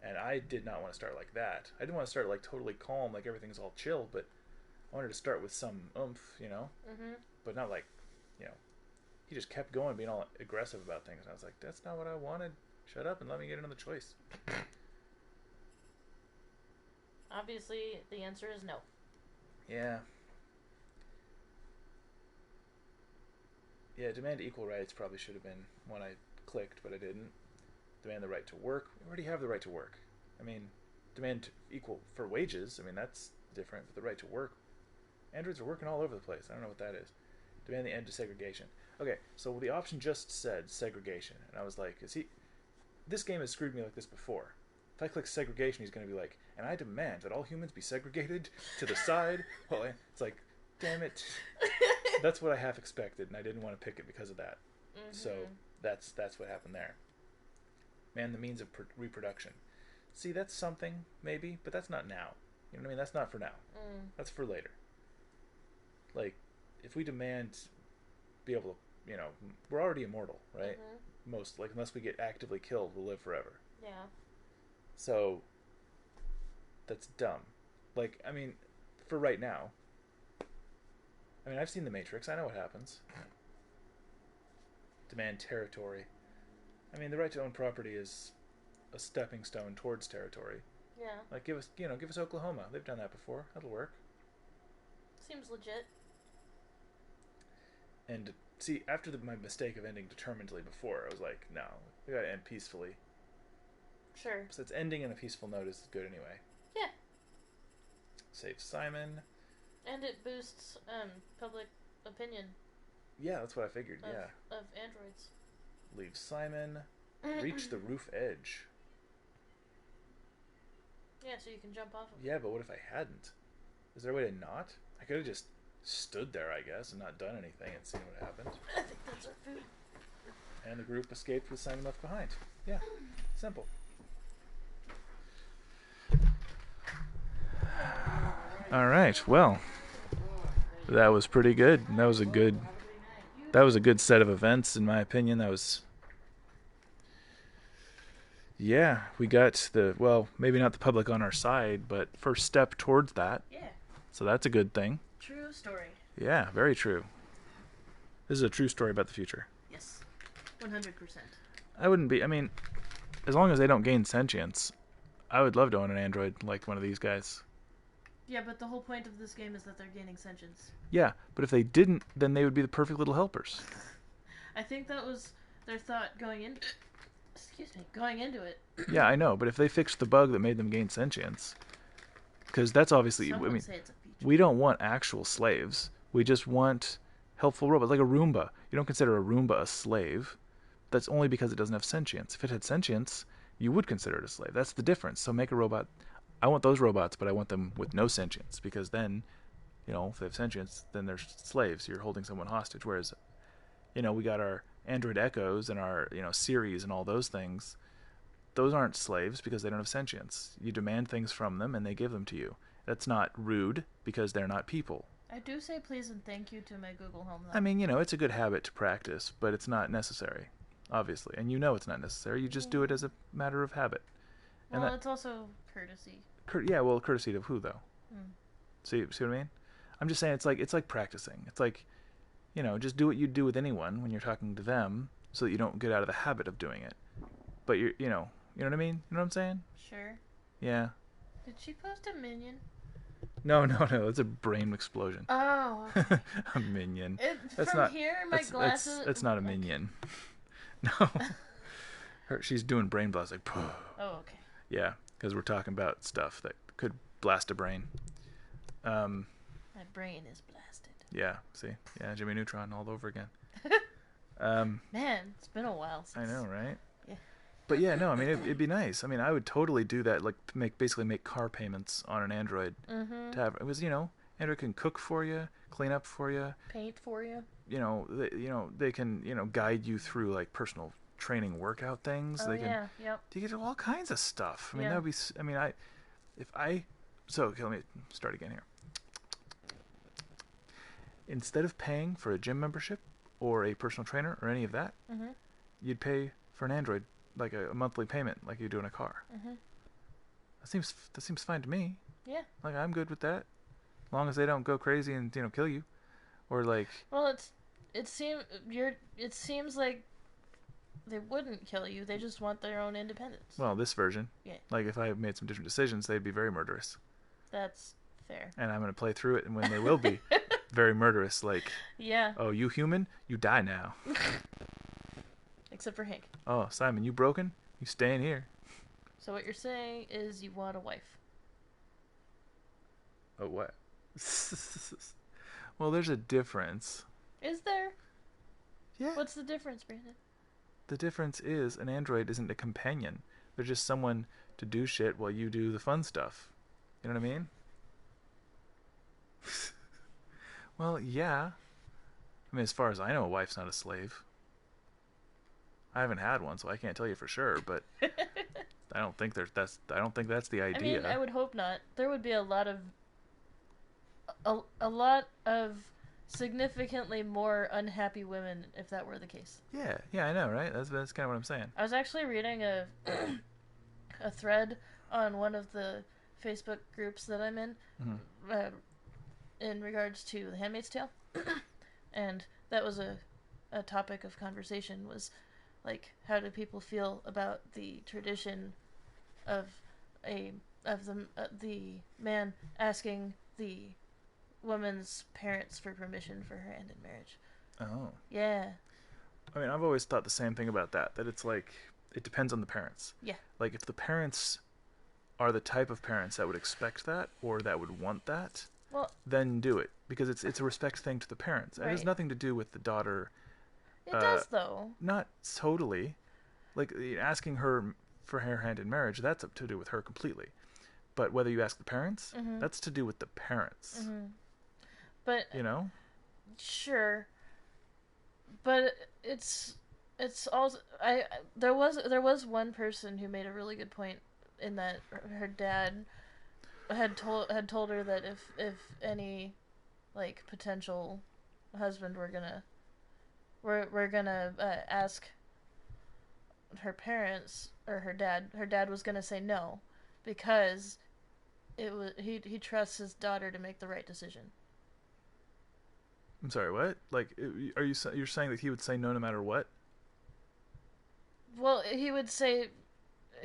B: And I did not want to start like that. I didn't want to start like totally calm, like everything's all chill, but I wanted to start with some oomph, you know? But not like, you know, he just kept going, being all aggressive about things. And I was like, that's not what I wanted. Shut up and let me get another choice.
A: Obviously, the answer is no.
B: Yeah. Yeah, demand equal rights probably should have been one I clicked, but I didn't. Demand the right to work. We already have the right to work. I mean, demand equal for wages. I mean, that's different, but the right to work. Androids are working all over the place. I don't know what that is. Demand the end to segregation. Okay, so the option just said segregation, and I was like, this game has screwed me like this before. If I click segregation, he's going to be like, and I demand that all humans be segregated to the side. Well, it's like, damn it. That's what I half expected, and I didn't want to pick it because of that. So that's what happened there. Man, the means of reproduction. See, that's something, maybe, but that's not now. You know what I mean? That's not for now. That's for later. Like, if we demand be able to, you know, we're already immortal, right? Most, like, unless we get actively killed, we'll live forever.
A: Yeah.
B: So, that's dumb. Like, I mean, for right now, I mean, I've seen The Matrix. I know what happens. Demand territory. I mean, the right to own property is a stepping stone towards territory.
A: Yeah.
B: Like, give us Oklahoma. They've done that before. That'll work.
A: Seems legit.
B: And see, after my mistake of ending determinedly before, I was like, no, we gotta end peacefully.
A: Sure.
B: So it's ending in a peaceful note is good anyway.
A: Yeah.
B: Save Simon.
A: And it boosts public opinion.
B: Yeah, that's what I figured. Yeah.
A: Of androids.
B: Leave Simon. Reach the roof edge.
A: Yeah, so you can jump off of it.
B: Yeah, but what if I hadn't? Is there a way to not? I could have just stood there, I guess, and not done anything and seen what happened.
A: I think that's our food.
B: And the group escaped with Simon left behind. Yeah, simple. All right, well, that was pretty good. That was a good set of events, in my opinion. That was, yeah, we got well, maybe not the public on our side, but first step towards that.
A: Yeah.
B: So that's a good thing.
A: True story.
B: Yeah, very true. This is a true story about the future.
A: Yes. 100%.
B: I wouldn't be, I mean, as long as they don't gain sentience, I would love to own an android like one of these guys.
A: Yeah, but the whole point of this game is that they're gaining sentience.
B: Yeah, but if they didn't, then they would be the perfect little helpers.
A: I think that was their thought going into it.
B: Yeah, I know, but if they fixed the bug that made them gain sentience, because that's obviously,
A: Some
B: I mean,
A: would say it's a feature.
B: we don't want actual slaves. We just want helpful robots, like a Roomba. You don't consider a Roomba a slave. That's only because it doesn't have sentience. If it had sentience, you would consider it a slave. That's the difference. So make a robot. I want those robots, but I want them with no sentience, because then, you know, if they have sentience, then they're slaves. You're holding someone hostage. Whereas, you know, we got our Android Echoes and our, you know, Siris and all those things. Those aren't slaves because they don't have sentience. You demand things from them and they give them to you. That's not rude because they're not people.
A: I do say please and thank you to my Google Home, though.
B: I mean, you know, it's a good habit to practice, but it's not necessary, obviously. And you know it's not necessary. You just do it as a matter of habit.
A: Well,
B: and
A: it's also courtesy.
B: Yeah, well, courtesy to who, though?
A: Hmm.
B: See what I mean? I'm just saying it's like practicing. It's like, you know, just do what you do with anyone when you're talking to them so that you don't get out of the habit of doing it. But you know what I mean? You know what I'm saying?
A: Sure.
B: Yeah.
A: Did she post a minion?
B: No, it's a brain explosion.
A: Oh. Okay.
B: A minion.
A: From
B: not,
A: here, my glasses...
B: That's not a minion. No. She's doing brain blast, like,
A: oh, okay.
B: Yeah, because we're talking about stuff that could blast a brain.
A: My brain is blasted.
B: Yeah, see? Yeah, Jimmy Neutron all over again.
A: Man, it's been a while since...
B: I know, right?
A: Yeah.
B: But yeah, no, I mean, it'd be nice. I mean, I would totally do that, like basically make car payments on an Android.
A: Mm-hmm.
B: To have it was, you know, Android can cook for you, clean up for you,
A: paint for you.
B: You know, they can, you know, guide you through like personal training workout things.
A: Oh,
B: they can,
A: yeah, yep.
B: You get all kinds of stuff. I mean, that'd be. I mean, so okay, let me start again here. instead of paying for a gym membership or a personal trainer or any of that, you'd pay for an Android, like a monthly payment, like you do in a car. That seems fine to me.
A: Yeah.
B: Like, I'm good with that, as long as they don't go crazy and kill you, or like.
A: Well, it seems like they wouldn't kill you. They just want their own independence.
B: Well, this version.
A: Yeah.
B: Like, if I made some different decisions, they'd be very murderous.
A: That's fair.
B: And I'm going to play through it, and when they will be very murderous, like,
A: yeah.
B: Oh, you human? You die now.
A: Except for Hank.
B: Oh, Simon, you broken? You staying here.
A: So what you're saying is you want a wife.
B: Oh, what? Well, there's a difference.
A: Is there?
B: Yeah.
A: What's the difference, Brandon?
B: The difference is an android isn't a companion. They're just someone to do shit while you do the fun stuff. You know what I mean? Well, yeah. I mean, as far as I know, a wife's not a slave. I haven't had one, so I can't tell you for sure, but I don't think that's the idea.
A: I mean, I would hope not. There would be a lot of significantly more unhappy women if that were the case.
B: Yeah, I know, right? That's kind of what I'm saying.
A: I was actually reading a thread on one of the Facebook groups that I'm in regards to The Handmaid's Tale, and that was a topic of conversation was like, how do people feel about the tradition of the man asking the woman's parents for permission for her hand in marriage?
B: Oh.
A: Yeah.
B: I mean, I've always thought the same thing about that it's like, it depends on the parents.
A: Yeah.
B: Like, if the parents are the type of parents that would expect that or that would want that, then do it. Because it's a respect thing to the parents. Right. It has nothing to do with the daughter.
A: It does, though.
B: Not totally. Like, asking her for her hand in marriage, that's up to do with her completely. But whether you ask the parents, that's to do with the parents.
A: But
B: you know?
A: Sure. But it's also there was one person who made a really good point in that her dad had told her that if any like potential husband were gonna ask her parents or her dad was gonna say no because it was he trusts his daughter to make the right decision.
B: I'm sorry, what? Like, you're saying that he would say no matter what?
A: Well, he would say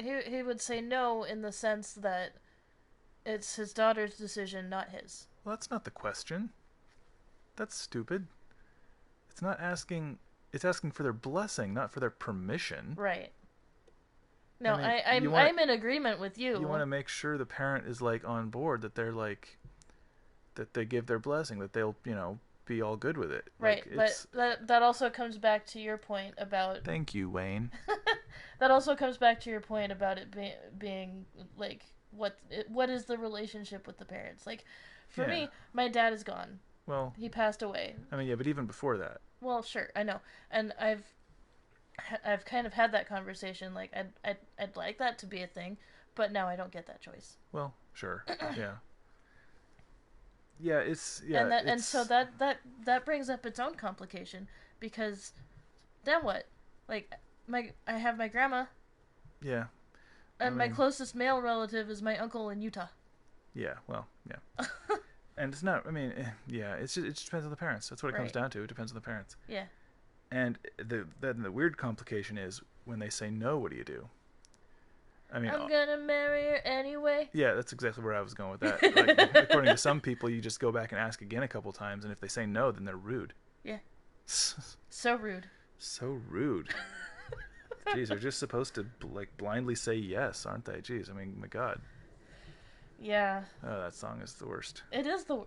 A: no in the sense that it's his daughter's decision, not his.
B: Well, that's not the question. That's stupid. It's not asking. It's asking for their blessing, not for their permission.
A: Right. No,
B: I mean,
A: I'm in agreement with you.
B: You want to make sure the parent is like on board, that they're like, that they give their blessing, that they'll be all good with it.
A: Right,
B: like,
A: but that also comes back to your point about.
B: Thank you, Wayne.
A: That also comes back to your point about it being like what is the relationship with the parents? Like, for me, my dad is gone.
B: Well,
A: he passed away.
B: I mean, yeah, but even before that.
A: Well, sure, I know, and I've kind of had that conversation. Like, I'd like that to be a thing, but now I don't get that choice.
B: Well, sure, yeah. Yeah, and
A: so that brings up its own complication, because then what? Like, I have my grandma.
B: Yeah.
A: And my closest male relative is my uncle in Utah.
B: Yeah, well, yeah. And it's not, I mean, yeah, it just depends on the parents. That's what it comes down to. It depends on the parents.
A: Yeah.
B: And then the weird complication is when they say no, what do you do? I mean,
A: I'm gonna marry her anyway.
B: Yeah, that's exactly where I was going with that. Like, according to some people, you just go back and ask again a couple times, and if they say no, then they're rude.
A: Yeah. So rude.
B: So rude. Jeez, they're just supposed to blindly say yes, aren't they? Jeez, I mean, my God.
A: Yeah.
B: Oh, that song is the worst.
A: It is the.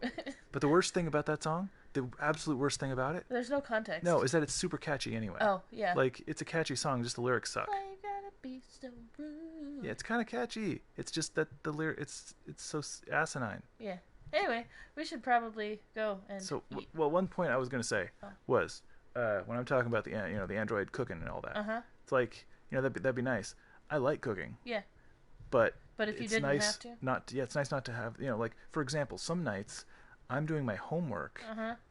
B: But the worst thing about that song, the absolute worst thing about it.
A: There's no context.
B: No, is that it's super catchy anyway.
A: Oh yeah.
B: Like, it's a catchy song, just the lyrics suck.
A: Why you gotta be so rude?
B: Yeah, it's kind of catchy. It's just that the lyric, it's so asinine.
A: Yeah. Anyway, we should probably go and.
B: So, well, one point I was gonna say was when I'm talking about the android cooking and all that. It's like, that'd be nice. I like cooking.
A: Yeah.
B: But
A: if you
B: it's
A: didn't
B: nice
A: have to?
B: it's nice not to have, like, for example, some nights I'm doing my homework,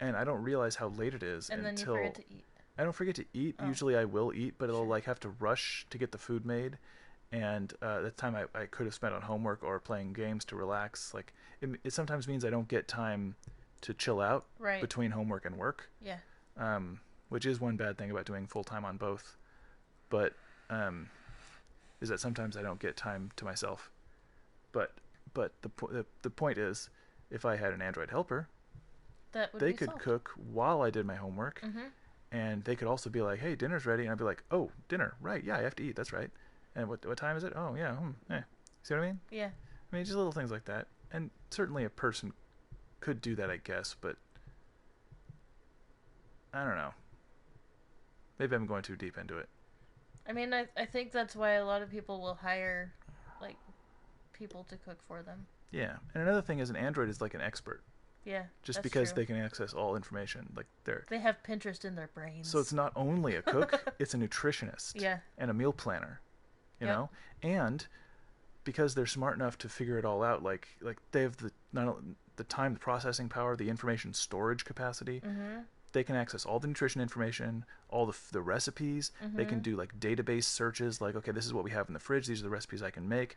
B: and I don't realize how late it is
A: And
B: until...
A: then you forget to eat.
B: I don't forget to eat.
A: Oh.
B: Usually I will eat, but it'll like have to rush to get the food made. And the time I could have spent on homework or playing games to relax, like it sometimes means I don't get time to chill out between homework and work.
A: Yeah.
B: Which is one bad thing about doing full-time on both. But is that sometimes I don't get time to myself. But the point is, if I had an Android helper, they could cook while I did my homework, and they could also be like, "Hey, dinner's ready," and I'd be like, "Oh, dinner, right? Yeah, I have to eat. That's right. And what time is it? Oh, yeah. See what I mean?
A: Yeah.
B: I mean, just little things like that, and certainly a person could do that, I guess, but I don't know. Maybe I'm going too deep into it.
A: I mean, I think that's why a lot of people will hire, like, people to cook for them.
B: Yeah, and another thing is an Android is like an expert.
A: Yeah,
B: just because they can access all information, like
A: they have Pinterest in their brains.
B: So it's not only a cook; it's a nutritionist.
A: Yeah.
B: And a meal planner, you know, and because they're smart enough to figure it all out, like they have not only the time, the processing power, the information storage capacity. They can access all the nutrition information, all the recipes. They can do like database searches, like, okay, this is what we have in the fridge. These are the recipes I can make.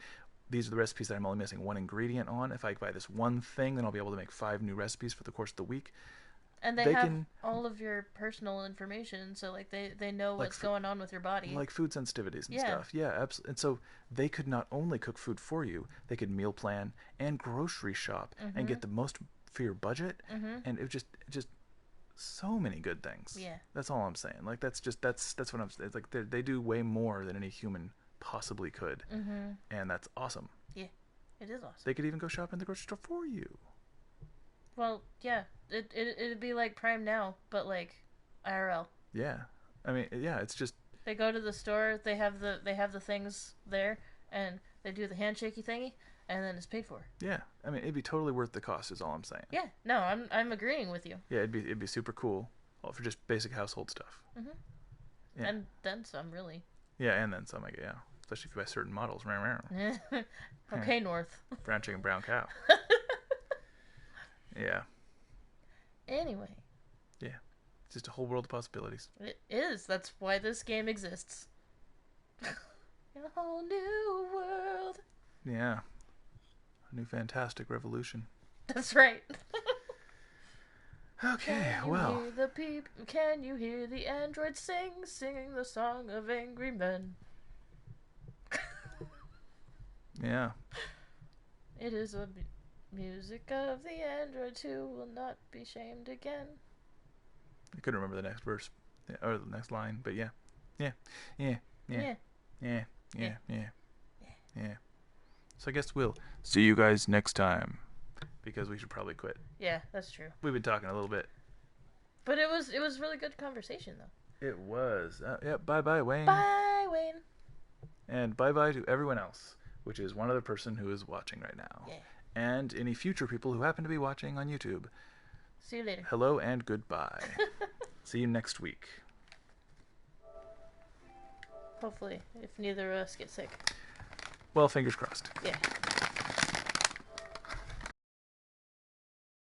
B: These are the recipes that I'm only missing one ingredient on. If I buy this one thing, then I'll be able to make 5 new recipes for the course of the week.
A: And they have all of your personal information, so like they know what's going on with your body.
B: Like food sensitivities and stuff. Yeah, absolutely. And so they could not only cook food for you, they could meal plan and grocery shop and get the most for your budget. And it just so many good things.
A: Yeah.
B: That's all I'm saying. Like that's what I'm saying. It's like they do way more than any human possibly could. And that's awesome.
A: Yeah. It is awesome.
B: They could even go shop in the grocery store for you.
A: Well, yeah. It'd be like Prime Now, but like IRL.
B: Yeah. I mean, yeah, it's just
A: they go to the store, they have the things there, and they do the handshakey thingy, and then it's paid for.
B: Yeah. I mean, it'd be totally worth the cost is all I'm saying.
A: Yeah. No, I'm agreeing with you.
B: Yeah, it'd be super cool for just basic household stuff.
A: Yeah. And then some, really.
B: Yeah, and then some, yeah. Especially if you buy certain models.
A: Okay, North.
B: Brown chicken, brown cow. Yeah.
A: Anyway.
B: Yeah. It's just a whole world of possibilities.
A: It is. That's why this game exists. In a whole new world.
B: Yeah. A new fantastic revolution.
A: That's right.
B: Okay, well.
A: Can you hear the android singing the song of angry men?
B: Yeah.
A: It is a music of the androids who will not be shamed again.
B: I couldn't remember the next verse or the next line, but yeah. So I guess we'll see you guys next time, because we should probably quit.
A: Yeah, that's true.
B: We've been talking a little bit,
A: but it was really good conversation though.
B: It was. Yeah. Bye, Wayne.
A: Bye, Wayne.
B: And bye to everyone else, which is one other person who is watching right now.
A: Yeah.
B: And any future people who happen to be watching on YouTube.
A: See you later.
B: Hello and goodbye. See you next week.
A: Hopefully, if neither of us get sick.
B: Well, fingers crossed.
A: Yeah.